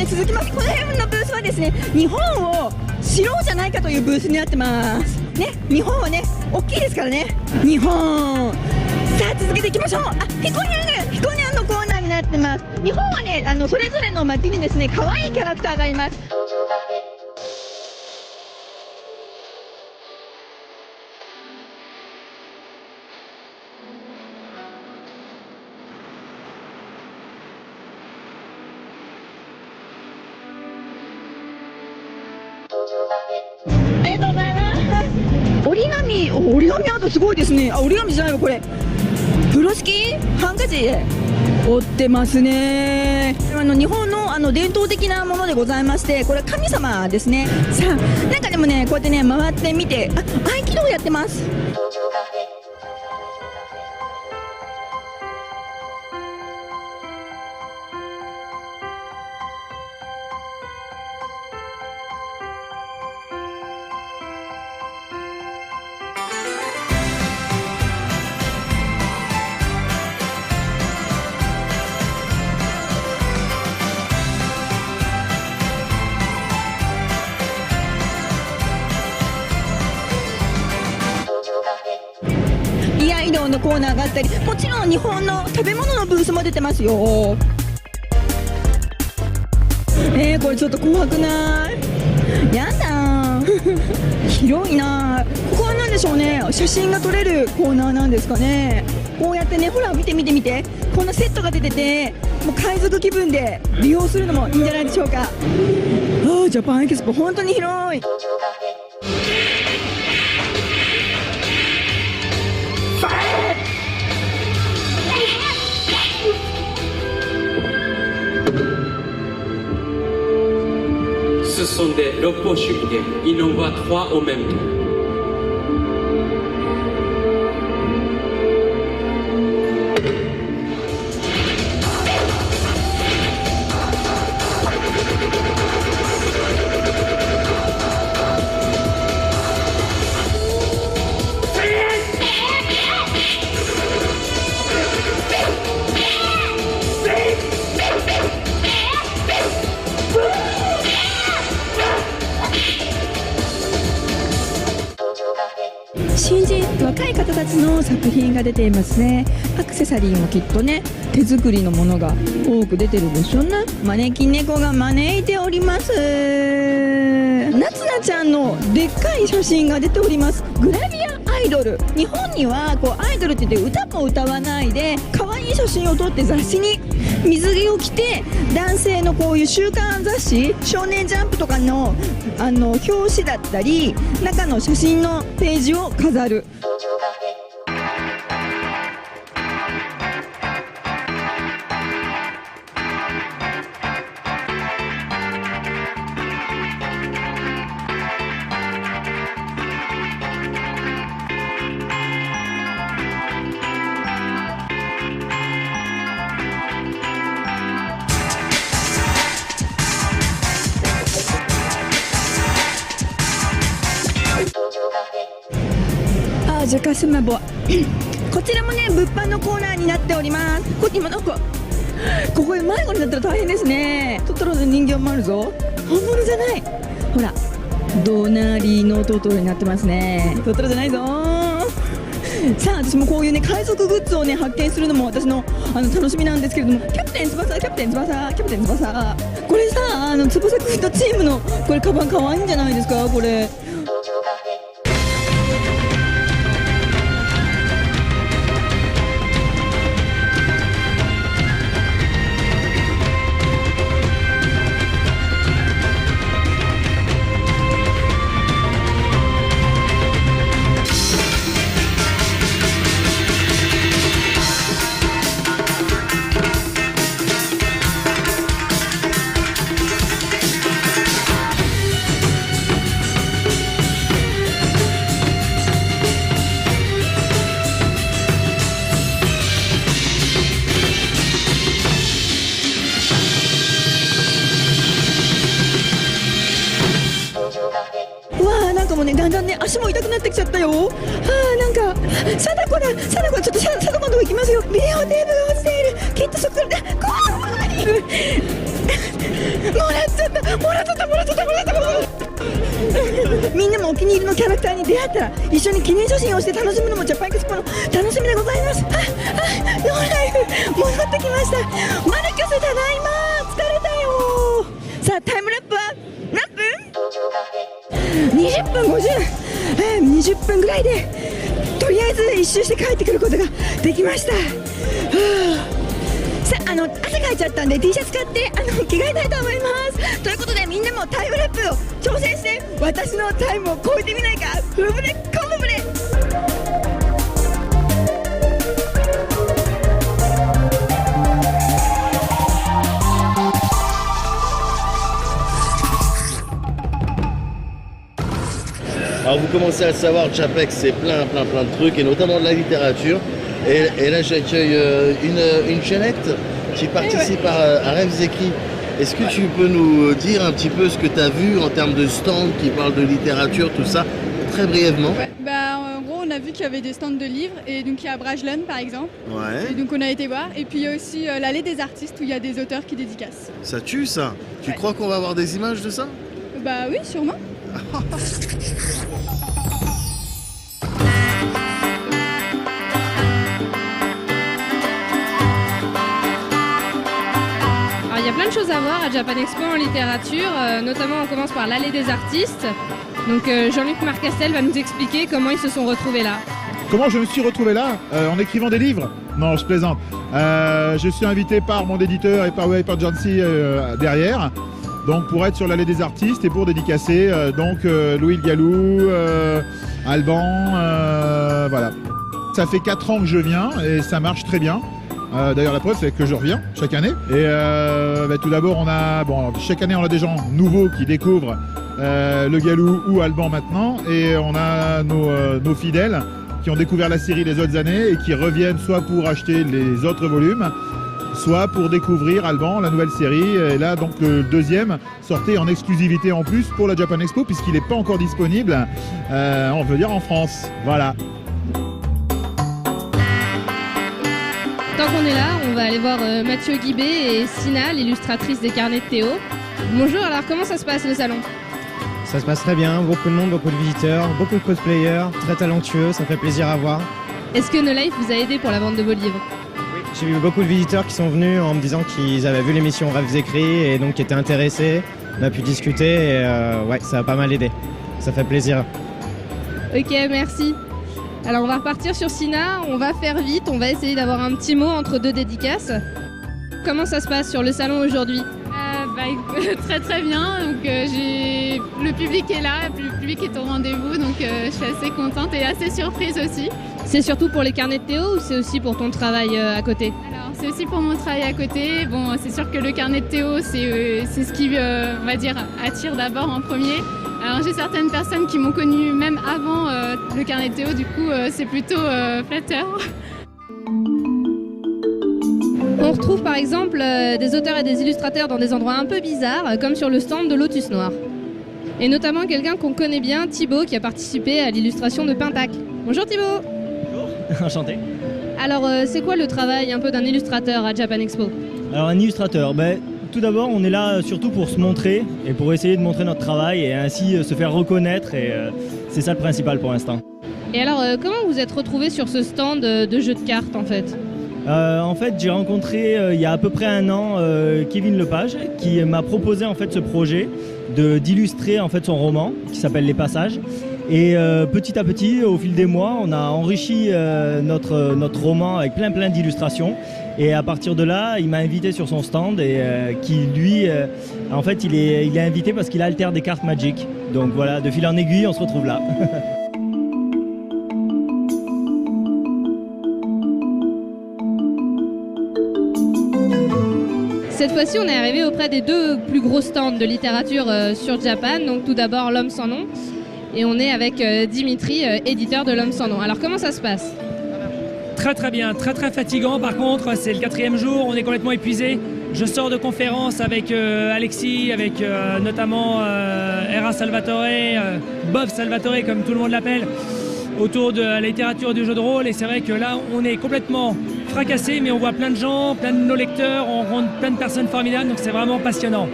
続きます。この辺のブースはですね、日本を知ろうじゃないかというブースになってますね。日本はね大きいですからね、日本。さあ続けていきましょう。ヒコニャンのコーナーになってます。日本はねそれぞれの街にですね可愛いキャラクターがいます。ありがとうございます。折り紙アートすごいですね。折り紙じゃないわ、これ風呂敷ハンカチ折ってますね。日本の伝統的なものでございまして、これ神様ですね。さあなんかでもねこうやってね回ってみて、合気道やってます。移動のコーナーがあったり、もちろん日本の食べ物のブースも出てますよ。これちょっと怖くない？やだ広いな。ここは何でしょうね。写真が撮れるコーナーなんですかね。こうやってね、ほら見てこんなセットが出てて、もう海賊気分で利用するのもいいんじゃないでしょうか。ジャパンエキスポ本当に広い。sont des repos chutés. Il en voit 3 en même temps.新人若い方たちの作品が出ていますね。アクセサリーもきっとね手作りのものが多く出てるでしょうね。招き猫が招いております。夏菜ちゃんのでっかい写真が出ております。グラビアアイドル、日本にはこうアイドルって言って歌も歌わないで可愛い写真を撮って雑誌に水着を着て男性のこういう週刊雑誌少年ジャンプとかの表紙だったり中の写真のページを飾る。ジャカスマボこちらもね物販のコーナーになっております。今なんかここで迷子になったら大変ですね。トトロの人形もあるぞ。本物じゃない。ほら隣のトトロになってますね。トトロじゃないぞ。さあ私もこういうね海賊グッズをね発見するのも私の楽しみなんですけれども、キャプテン翼キャプテン翼キャプテン翼、これさ翼くんとチームのこれカバン可愛いんじゃないですかこれ。だんだんね足も痛くなってきちゃったよ。なんか貞子だ貞子、ちょっと貞子のとこ行きますよ。ビデオテープが落ちている。きっとそこから怖いもらっちゃったみんなもお気に入りのキャラクターに出会ったら一緒に記念写真をして楽しむのもジャパンエクスポの楽しみでございます。ノーライフ戻ってきました。マルキョスただいま疲れたよ。さあタイムラップは何分？20分50、20分ぐらいでとりあえず一周して帰ってくることができました。さあ汗かいちゃったんで T シャツ買って着替えたいと思います。ということでみんなもタイムラップを挑戦して私のタイムを超えてみないか。フブレコブブレ。Alors vous commencez à le savoir, Japex c'est plein de trucs et notamment de la littérature. Et là j'accueille une Jeannette qui participe à Rêves écrits. Est-ce que tu peux nous dire un petit peu ce que tu as vu en termes de stands qui parlent de littérature, tout ça, très brièvement? Ouais, en gros on a vu qu'il y avait des stands de livres et donc il y a Brajlon par exemple. Ouais. Et donc on a été voir. Et puis il y a aussi l'allée des artistes où il y a des auteurs qui dédicacent. Ça tue ça. Tu crois qu'on va avoir des images de ça? Bah oui, sûrement. Alors, il y a plein de choses à voir à Japan Expo en littérature, notamment on commence par l'allée des artistes. Donc Jean-Luc Marcastel va nous expliquer comment ils se sont retrouvés là. Comment je me suis retrouvé là en écrivant des livres? Non, je plaisante. Je suis invité par mon éditeur et par Web Agency derrière. Donc pour être sur l'allée des artistes et pour dédicacer Louis Le Gallou, Alban, voilà. Ça fait 4 ans que je viens et ça marche très bien. D'ailleurs la preuve c'est que je reviens chaque année. Et tout d'abord chaque année on a des gens nouveaux qui découvrent le Galou ou Alban maintenant. Et on a nos fidèles qui ont découvert la série les autres années et qui reviennent soit pour acheter les autres volumes, soit pour découvrir Alban, la nouvelle série. Et là, donc, le deuxième sortait en exclusivité en plus pour la Japan Expo, puisqu'il n'est pas encore disponible, on veut dire en France. Voilà. Tant qu'on est là, on va aller voir Mathieu Guibé et Sina, l'illustratrice des carnets de Théo. Bonjour, alors comment ça se passe le salon? Ça se passe très bien, beaucoup de monde, beaucoup de visiteurs, beaucoup de cosplayers, très talentueux, ça fait plaisir à voir. Est-ce que No Life vous a aidé pour la vente de vos livres? J'ai vu beaucoup de visiteurs qui sont venus en me disant qu'ils avaient vu l'émission Rêves écrits et donc qui étaient intéressés. On a pu discuter et ouais, ça a pas mal aidé. Ça fait plaisir. Ok, merci. Alors on va repartir sur Sina, on va faire vite, on va essayer d'avoir un petit mot entre deux dédicaces. Comment ça se passe sur le salon aujourd'hui? Très très bien, donc le public est là, le public est au rendez-vous, donc je suis assez contente et assez surprise aussi. C'est surtout pour les carnets de Théo ou c'est aussi pour ton travail à côté? Alors c'est aussi pour mon travail à côté. Bon, c'est sûr que le carnet de Théo, c'est ce qui, on va dire, attire d'abord en premier. Alors j'ai certaines personnes qui m'ont connue même avant le carnet de Théo, du coup c'est plutôt flatteur. On retrouve par exemple des auteurs et des illustrateurs dans des endroits un peu bizarres, comme sur le stand de Lotus Noir. Et notamment quelqu'un qu'on connaît bien, Thibaut, qui a participé à l'illustration de Pentac. Bonjour Thibaut. Bonjour, enchanté. Alors c'est quoi le travail un peu d'un illustrateur à Japan Expo? Alors un illustrateur, tout d'abord on est là surtout pour se montrer et pour essayer de montrer notre travail et ainsi se faire reconnaître et c'est ça le principal pour l'instant. Et alors comment vous êtes retrouvé sur ce stand de jeux de cartes en fait? En fait, j'ai rencontré il y a à peu près un an Kevin Lepage qui m'a proposé en fait ce projet d'illustrer en fait son roman qui s'appelle Les Passages. Et petit à petit, au fil des mois, on a enrichi notre roman avec plein d'illustrations. Et à partir de là, il m'a invité sur son stand et qui lui, en fait, il est invité parce qu'il altère des cartes Magic. Donc voilà, de fil en aiguille, on se retrouve là. Cette fois-ci, on est arrivé auprès des deux plus gros stands de littérature sur Japan. Donc tout d'abord, L'Homme sans nom. Et on est avec Dimitri, éditeur de L'Homme sans nom. Alors comment ça se passe? Très bien, très fatigant. Par contre, c'est le 4e jour, on est complètement épuisé. Je sors de conférence avec Alexis, avec notamment Era Salvatore, Bob Salvatore comme tout le monde l'appelle, autour de la littérature et du jeu de rôle. Et c'est vrai que là, on est complètement fracassé, mais on voit plein de gens, plein de nos lecteurs, on rencontre plein de personnes formidables, donc c'est vraiment passionnant.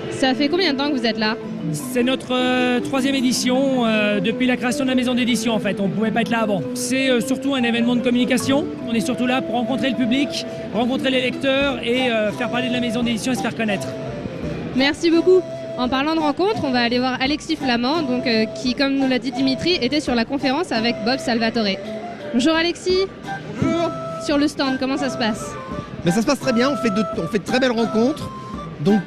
Ça fait combien de temps que vous êtes là? C'est notre 3e édition depuis la création de la maison d'édition en fait, on ne pouvait pas être là avant. C'est surtout un événement de communication, on est surtout là pour rencontrer le public, rencontrer les lecteurs et faire parler de la maison d'édition et se faire connaître. Merci beaucoup. En parlant de rencontre, on va aller voir Alexis Flamand, donc, qui, comme nous l'a dit Dimitri, était sur la conférence avec Bob Salvatore. Bonjour Alexis. Bonjour. Sur le stand, comment ça se passe? Ça se passe très bien, on fait de très belles rencontres. Donc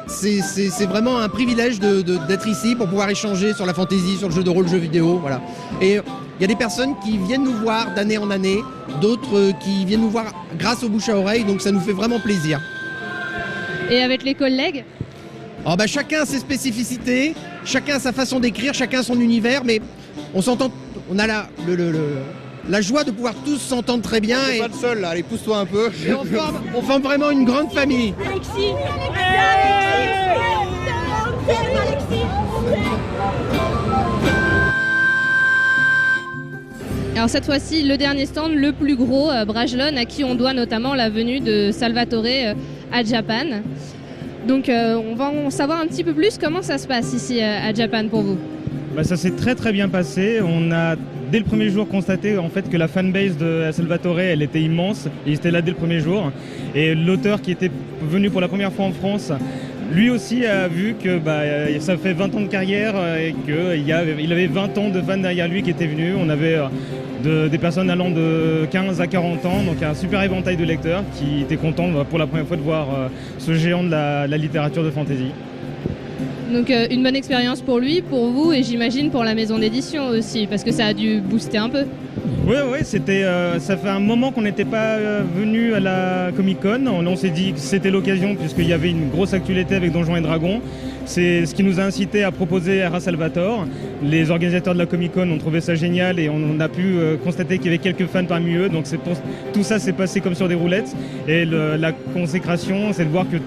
c'est vraiment un privilège d'être ici pour pouvoir échanger sur la fantasy, sur le jeu de rôle, le jeu vidéo, voilà. Et il y a des personnes qui viennent nous voir d'année en année, d'autres qui viennent nous voir grâce au bouche à oreille, donc ça nous fait vraiment plaisir. Et avec les collègues? Chacun a ses spécificités, chacun a sa façon d'écrire, chacun a son univers, mais on s'entend, on a la joie de pouvoir tous s'entendre très bien. On n'est pas le seul là, allez pousse-toi un peu. Et on forme vraiment une grande famille. Alexis. Alors cette fois-ci, le dernier stand, le plus gros, Brajlon, à qui on doit notamment la venue de Salvatore à Japan. Donc on va en savoir un petit peu plus comment ça se passe ici à Japan pour vous. Ça s'est très bien passé. On a dès le premier jour constaté en fait que la fanbase de Salvatore elle était immense. Il était là dès le premier jour. Et l'auteur qui était venu pour la première fois en France, lui aussi a vu que ça fait 20 ans de carrière et qu'il avait 20 ans de fans derrière lui qui étaient venus. On avait des personnes allant de 15 à 40 ans, donc un super éventail de lecteurs qui étaient contents pour la première fois de voir ce géant de la littérature de fantasy. Donc une bonne expérience pour lui, pour vous et j'imagine pour la maison d'édition aussi, parce que ça a dû booster un peu. Oui, c'était, ça fait un moment qu'on n'était pas venu à la Comic-Con. On s'est dit que c'était l'occasion puisqu'il y avait une grosse actualité avec Donjons et Dragons. C'est ce qui nous a incité à proposer Era Salvatore. Les organisateurs de la Comic-Con ont trouvé ça génial et on a pu constater qu'il y avait quelques fans parmi eux. Donc tout ça s'est passé comme sur des roulettes. Et la consécration, c'est de voir que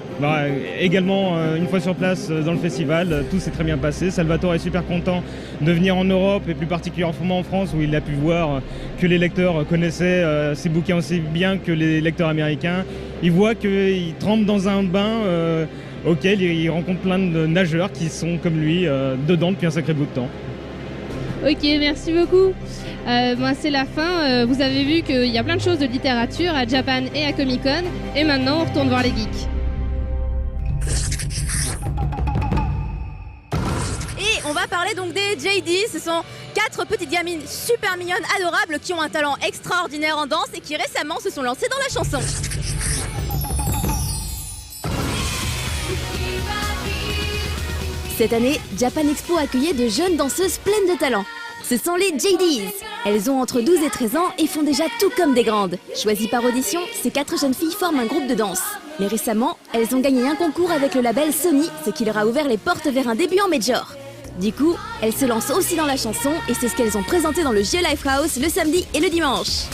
également une fois sur place dans le festival, tout s'est très bien passé. Salvatore est super content de venir en Europe et plus particulièrement en France où il a pu voir que les lecteurs connaissaient ses bouquins aussi bien que les lecteurs américains. Il voit qu'il trempe dans un bain auquel il rencontre plein de nageurs qui sont comme lui dedans depuis un sacré bout de temps. Ok, merci beaucoup. C'est la fin. Vous avez vu qu'il y a plein de choses de littérature à Japan et à Comic-Con. Et maintenant, on retourne voir les geeks. Et on va parler donc des JD. Ce sont 4 petites gamines super mignonnes, adorables, qui ont un talent extraordinaire en danse et qui récemment se sont lancées dans la chanson. Cette année, Japan Expo accueillait de jeunes danseuses pleines de talent. Ce sont les JDs. Elles ont entre 12 et 13 ans et font déjà tout comme des grandes. Choisies par audition, ces 4 jeunes filles forment un groupe de danse. Mais récemment, elles ont gagné un concours avec le label Sony, ce qui leur a ouvert les portes vers un début en major. Du coup, elles se lancent aussi dans la chanson et c'est ce qu'elles ont présenté dans le J Lifehouse le samedi et le dimanche.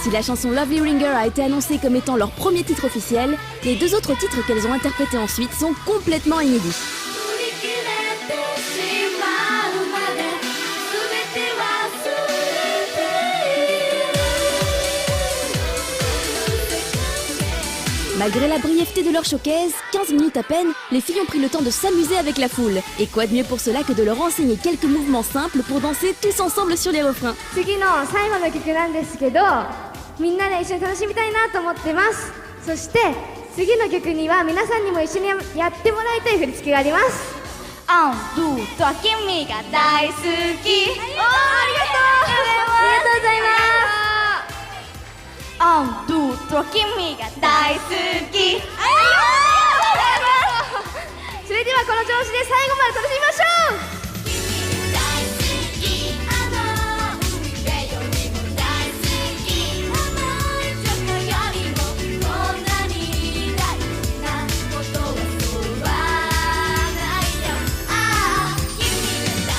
Si la chanson Lovely Ringer a été annoncée comme étant leur premier titre officiel, les 2 autres titres qu'elles ont interprétés ensuite sont complètement inédits. Malgré la brièveté de leur showcase, 15 minutes à peine, les filles ont pris le temps de s'amuser avec la foule. Et quoi de mieux pour cela que de leur enseigner quelques mouvements simples pour danser tous ensemble sur les refrains. みんなで一緒に楽しみたいなと思ってます。そして次の曲には皆さんにも一緒にやってもらいたい振り付けがあります。アンドゥと君が大好き。ありがとうございます。アンドゥと君が大好き。それではこの調子で最後まで楽しみましょう。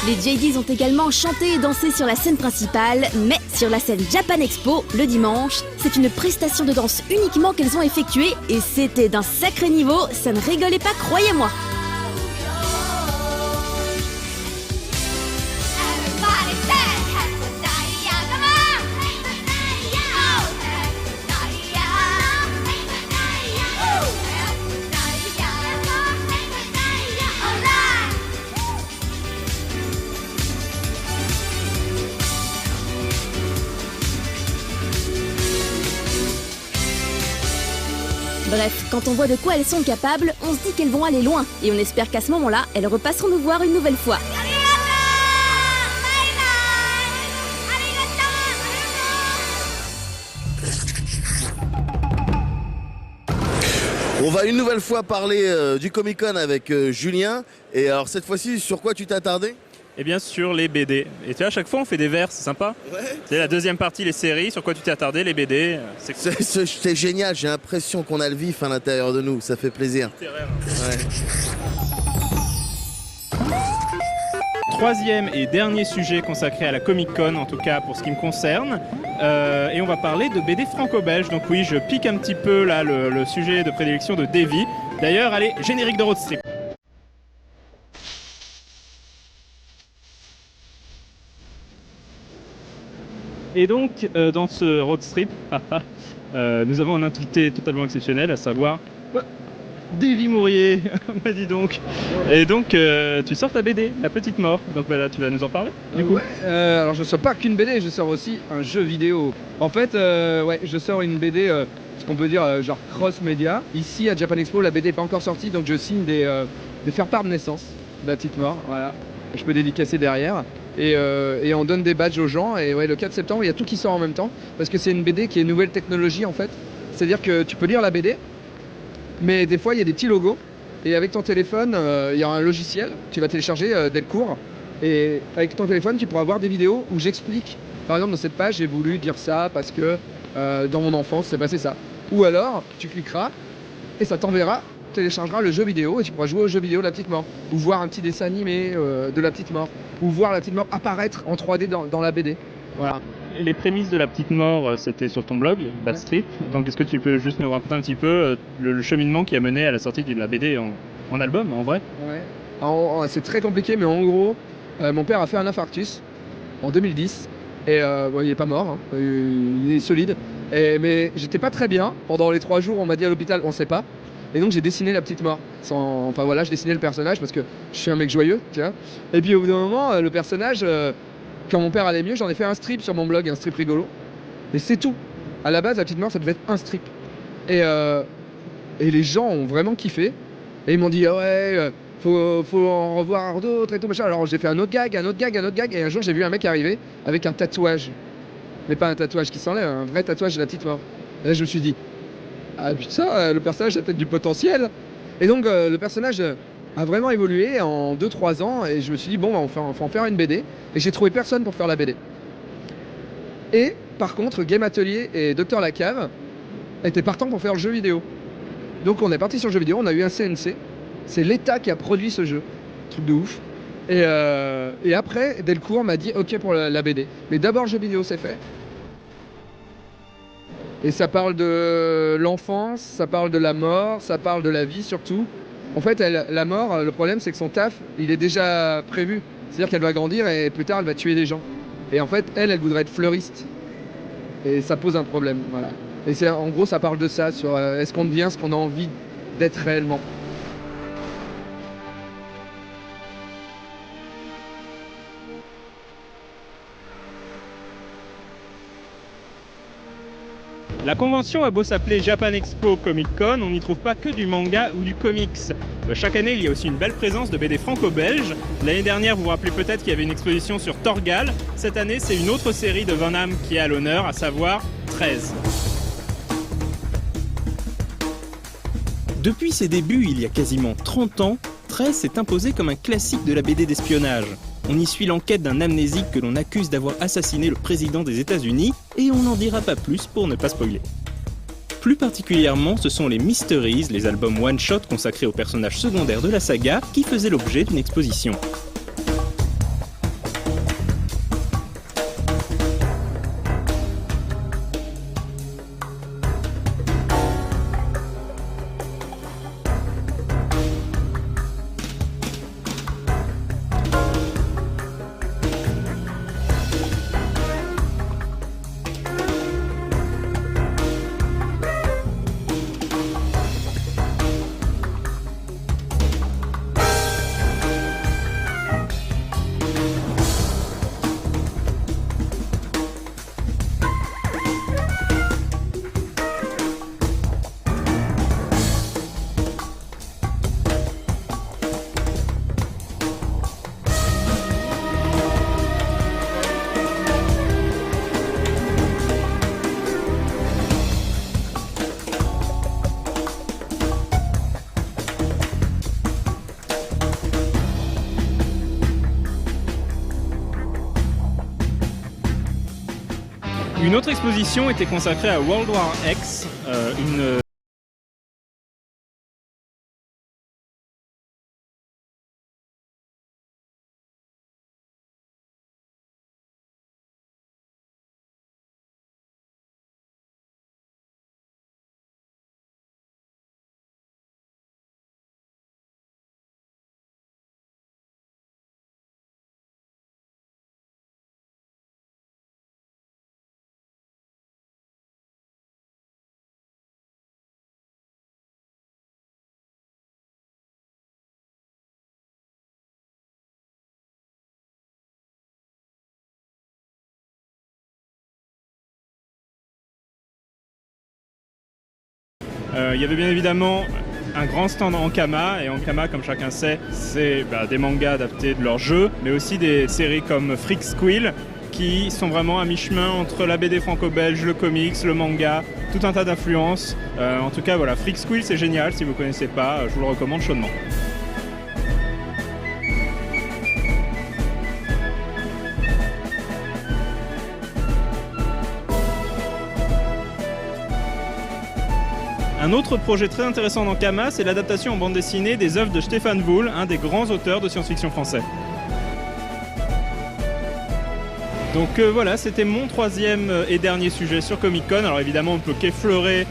Les JDs ont également chanté et dansé sur la scène principale, mais sur la scène Japan Expo, le dimanche, c'est une prestation de danse uniquement qu'elles ont effectuée et c'était d'un sacré niveau, ça ne rigolait pas, croyez-moi. Bref, quand on voit de quoi elles sont capables, on se dit qu'elles vont aller loin. Et on espère qu'à ce moment-là, elles repasseront nous voir une nouvelle fois. On va une nouvelle fois parler du Comic-Con avec Julien. Et alors cette fois-ci, sur quoi tu t'es attardé ? Eh bien sur les BD. Et tu vois, à chaque fois on fait des vers, c'est sympa. Ouais. C'est la deuxième partie, les séries, sur quoi tu t'es attardé, les BD. C'est génial, j'ai l'impression qu'on a le vif à l'intérieur de nous, ça fait plaisir. Ouais. Troisième et dernier sujet consacré à la Comic-Con, en tout cas pour ce qui me concerne. Et on va parler de BD franco-belge. Donc oui, je pique un petit peu là le sujet de prédilection de Davy. D'ailleurs, allez, générique de road strip. Et donc, dans ce road strip, nous avons un invité totalement exceptionnel, à savoir Davy Mourier. Bah dis donc. Et donc, tu sors ta BD, La Petite Mort. Donc bah, là, tu vas nous en parler, du coup. Alors, je ne sors pas qu'une BD, je sors aussi un jeu vidéo. En fait, ouais, je sors une BD ce qu'on peut dire genre cross-média. Ici à Japan Expo, la BD n'est pas encore sortie, donc je signe des faire-part de naissance de la petite mort. Voilà. Je peux dédicacer derrière. Et on donne des badges aux gens. Et ouais, le 4 septembre, il y a tout qui sort en même temps. Parce que c'est une BD qui est nouvelle technologie en fait. C'est-à-dire que tu peux lire la BD, mais des fois il y a des petits logos. Et avec ton téléphone, il y a un logiciel que tu vas télécharger dès le cours. Et avec ton téléphone, tu pourras voir des vidéos où j'explique. Par exemple, dans cette page, j'ai voulu dire ça parce que dans mon enfance, c'est passé ça. Ou alors, tu cliqueras et ça t'enverra, téléchargera le jeu vidéo et tu pourras jouer au jeu vidéo de la petite mort. Ou voir un petit dessin animé de la petite mort. Ou voir la petite mort apparaître en 3D dans la BD. Voilà. Les prémices de la petite mort, c'était sur ton blog, Bad Strip. Donc est-ce que tu peux juste nous raconter un petit peu le cheminement qui a mené à la sortie de la BD en album, en vrai? Ouais. C'est très compliqué, mais en gros, mon père a fait un infarctus en 2010. Et bon, il est pas mort, hein. Il est solide. Mais j'étais pas très bien. Pendant les 3 jours, on m'a dit à l'hôpital, on sait pas. Et donc j'ai dessiné la petite mort. Enfin voilà, je dessinais le personnage parce que je suis un mec joyeux, tu vois. Et puis au bout d'un moment, le personnage, quand mon père allait mieux, j'en ai fait un strip sur mon blog, un strip rigolo. Et c'est tout. À la base, la petite mort, ça devait être un strip. Et les gens ont vraiment kiffé. Et ils m'ont dit, ah ouais, faut en revoir d'autres et tout machin. Alors j'ai fait un autre gag. Et un jour, j'ai vu un mec arriver avec un tatouage. Mais pas un tatouage qui s'enlève, un vrai tatouage de la petite mort. Et là, je me suis dit, ah putain, le personnage a peut-être du potentiel. Et donc, le personnage a vraiment évolué en 2-3 ans. Et je me suis dit, bon, faut en faire une BD. Et j'ai trouvé personne pour faire la BD. Et par contre, Game Atelier et Dr Lacave étaient partants pour faire le jeu vidéo. Donc on est parti sur le jeu vidéo, on a eu un CNC. C'est l'État qui a produit ce jeu. Truc de ouf. Et après, Delcourt m'a dit ok pour la BD. Mais d'abord le jeu vidéo c'est fait. Et ça parle de l'enfance, ça parle de la mort, ça parle de la vie surtout. En fait, la mort, le problème c'est que son taf, il est déjà prévu. C'est-à-dire qu'elle va grandir et plus tard elle va tuer des gens. Et en fait, elle voudrait être fleuriste. Et ça pose un problème, voilà. Et en gros, ça parle de ça, sur est-ce qu'on devient ce qu'on a envie d'être réellement. La convention a beau s'appeler Japan Expo Comic Con, on n'y trouve pas que du manga ou du comics. Chaque année, il y a aussi une belle présence de BD franco-belges. L'année dernière, vous vous rappelez peut-être qu'il y avait une exposition sur Torgal. Cette année, c'est une autre série de Van Damme qui est à l'honneur, à savoir 13. Depuis ses débuts, il y a quasiment 30 ans, 13 s'est imposé comme un classique de la BD d'espionnage. On y suit l'enquête d'un amnésique que l'on accuse d'avoir assassiné le président des États-Unis, et on n'en dira pas plus pour ne pas spoiler. Plus particulièrement, ce sont les Mysteries, les albums one-shot consacrés aux personnages secondaires de la saga, qui faisaient l'objet d'une exposition. Une autre exposition était consacrée à World War X, une Il y avait bien évidemment un grand stand Ankama, et Ankama, comme chacun sait, c'est des mangas adaptés de leurs jeux, mais aussi des séries comme Freak Squill, qui sont vraiment à mi-chemin entre la BD franco-belge, le comics, le manga, tout un tas d'influences. En tout cas, voilà, Freak Squill, c'est génial, si vous ne connaissez pas, je vous le recommande chaudement. Un autre projet très intéressant d'Ankama, c'est l'adaptation en bande dessinée des œuvres de Stéphane Voul, un des grands auteurs de science-fiction français. Donc voilà, c'était mon troisième et dernier sujet sur Comic-Con. Alors évidemment, on ne peut qu'effleurer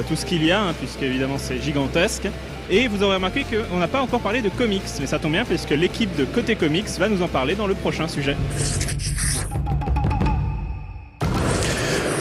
tout ce qu'il y a, puisque évidemment c'est gigantesque. Et vous aurez remarqué qu'on n'a pas encore parlé de comics, mais ça tombe bien, puisque l'équipe de Côté Comics va nous en parler dans le prochain sujet.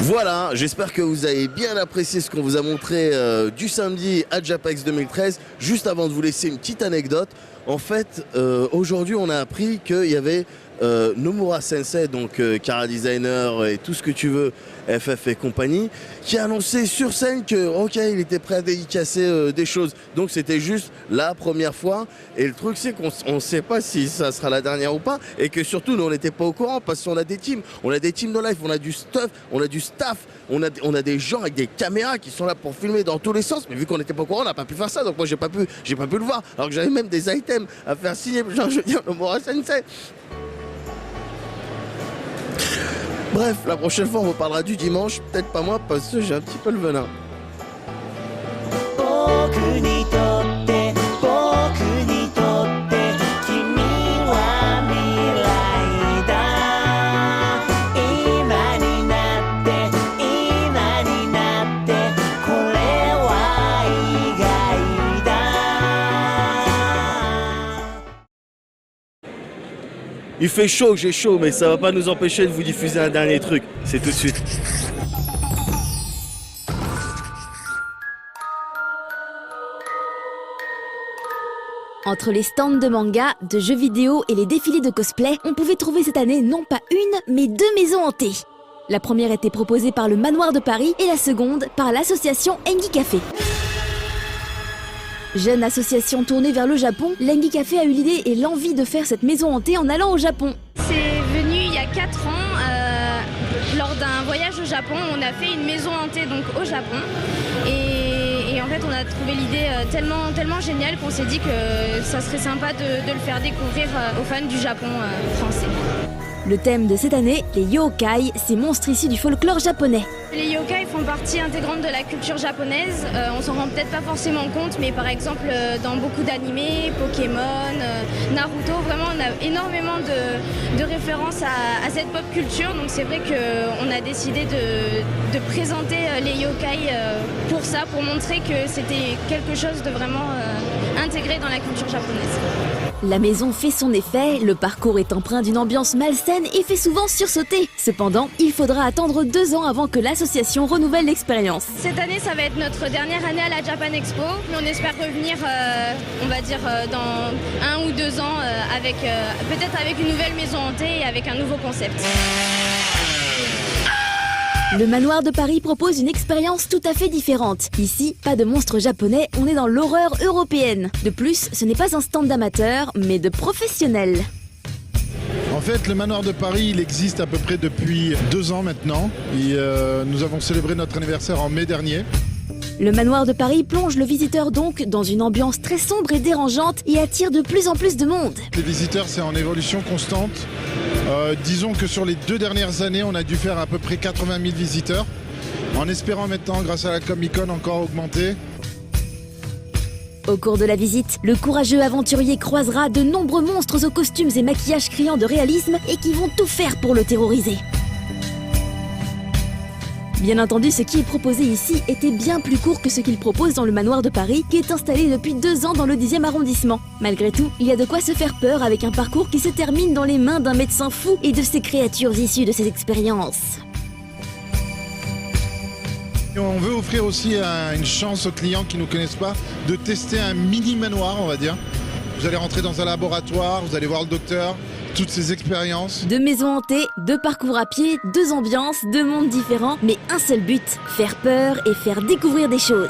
Voilà, j'espère que vous avez bien apprécié ce qu'on vous a montré du samedi à Japex 2013. Juste avant de vous laisser une petite anecdote, en fait, aujourd'hui on a appris qu'il y avait Nomura Sensei, donc Cara Designer et tout ce que tu veux, FF et compagnie, qui a annoncé sur scène que ok, il était prêt à dédicacer des choses. Donc c'était juste la première fois, et le truc c'est qu'on ne sait pas si ça sera la dernière ou pas, et que surtout nous on n'était pas au courant, parce qu'on a des teams de live, on a du stuff, on a du staff, on a des gens avec des caméras qui sont là pour filmer dans tous les sens, mais vu qu'on n'était pas au courant, on n'a pas pu faire ça, donc moi j'ai pas pu le voir, alors que j'avais même des items à faire signer, genre je veux dire Nomura Sensei. Bref, la prochaine fois on vous parlera du dimanche, peut-être pas moi parce que j'ai un petit peu le venin. Il fait chaud, j'ai chaud, mais ça va pas nous empêcher de vous diffuser un dernier truc. C'est tout de suite. Entre les stands de manga, de jeux vidéo et les défilés de cosplay, on pouvait trouver cette année non pas une, mais 2 maisons hantées. La première était proposée par le Manoir de Paris et la seconde par l'association Engi Café. Jeune association tournée vers le Japon, l'Engi Café a eu l'idée et l'envie de faire cette maison hantée en allant au Japon. C'est venu il y a 4 ans, lors d'un voyage au Japon, on a fait une maison hantée donc au Japon. Et en fait on a trouvé l'idée tellement géniale qu'on s'est dit que ça serait sympa de le faire découvrir aux fans du Japon français. Le thème de cette année, les yokai, ces monstres issus du folklore japonais. Les yokai font partie intégrante de la culture japonaise, on s'en rend peut-être pas forcément compte, mais par exemple dans beaucoup d'animés, Pokémon, Naruto, vraiment on a énormément de références à cette pop culture, donc c'est vrai qu'on a décidé de présenter les yokai pour ça, pour montrer que c'était quelque chose de vraiment intégré dans la culture japonaise. La maison fait son effet, le parcours est empreint d'une ambiance malsaine et fait souvent sursauter. Cependant, il faudra attendre 2 ans avant que l'association renouvelle l'expérience. Cette année, ça va être notre dernière année à la Japan Expo, mais on espère revenir, on va dire, dans 1 ou 2 ans, peut-être avec une nouvelle maison hantée et avec un nouveau concept. Le Manoir de Paris propose une expérience tout à fait différente. Ici, pas de monstres japonais, on est dans l'horreur européenne. De plus, ce n'est pas un stand d'amateurs, mais de professionnels. En fait, le Manoir de Paris, il existe à peu près depuis 2 ans maintenant. Et, nous avons célébré notre anniversaire en mai dernier. Le Manoir de Paris plonge le visiteur donc dans une ambiance très sombre et dérangeante et attire de plus en plus de monde. Les visiteurs, c'est en évolution constante. Disons que sur les 2 dernières années, on a dû faire à peu près 80 000 visiteurs. En espérant maintenant, grâce à la Comic-Con, encore augmenter. Au cours de la visite, le courageux aventurier croisera de nombreux monstres aux costumes et maquillages criants de réalisme et qui vont tout faire pour le terroriser. Bien entendu, ce qui est proposé ici était bien plus court que ce qu'il propose dans le Manoir de Paris, qui est installé depuis 2 ans dans le 10e arrondissement. Malgré tout, il y a de quoi se faire peur avec un parcours qui se termine dans les mains d'un médecin fou et de ces créatures issues de ses expériences. On veut offrir aussi une chance aux clients qui ne nous connaissent pas de tester un mini manoir, on va dire. Vous allez rentrer dans un laboratoire, vous allez voir le docteur, toutes ces expériences. 2 maisons hantées, 2 parcours à pied, 2 ambiances, 2 mondes différents, mais un seul but, faire peur et faire découvrir des choses.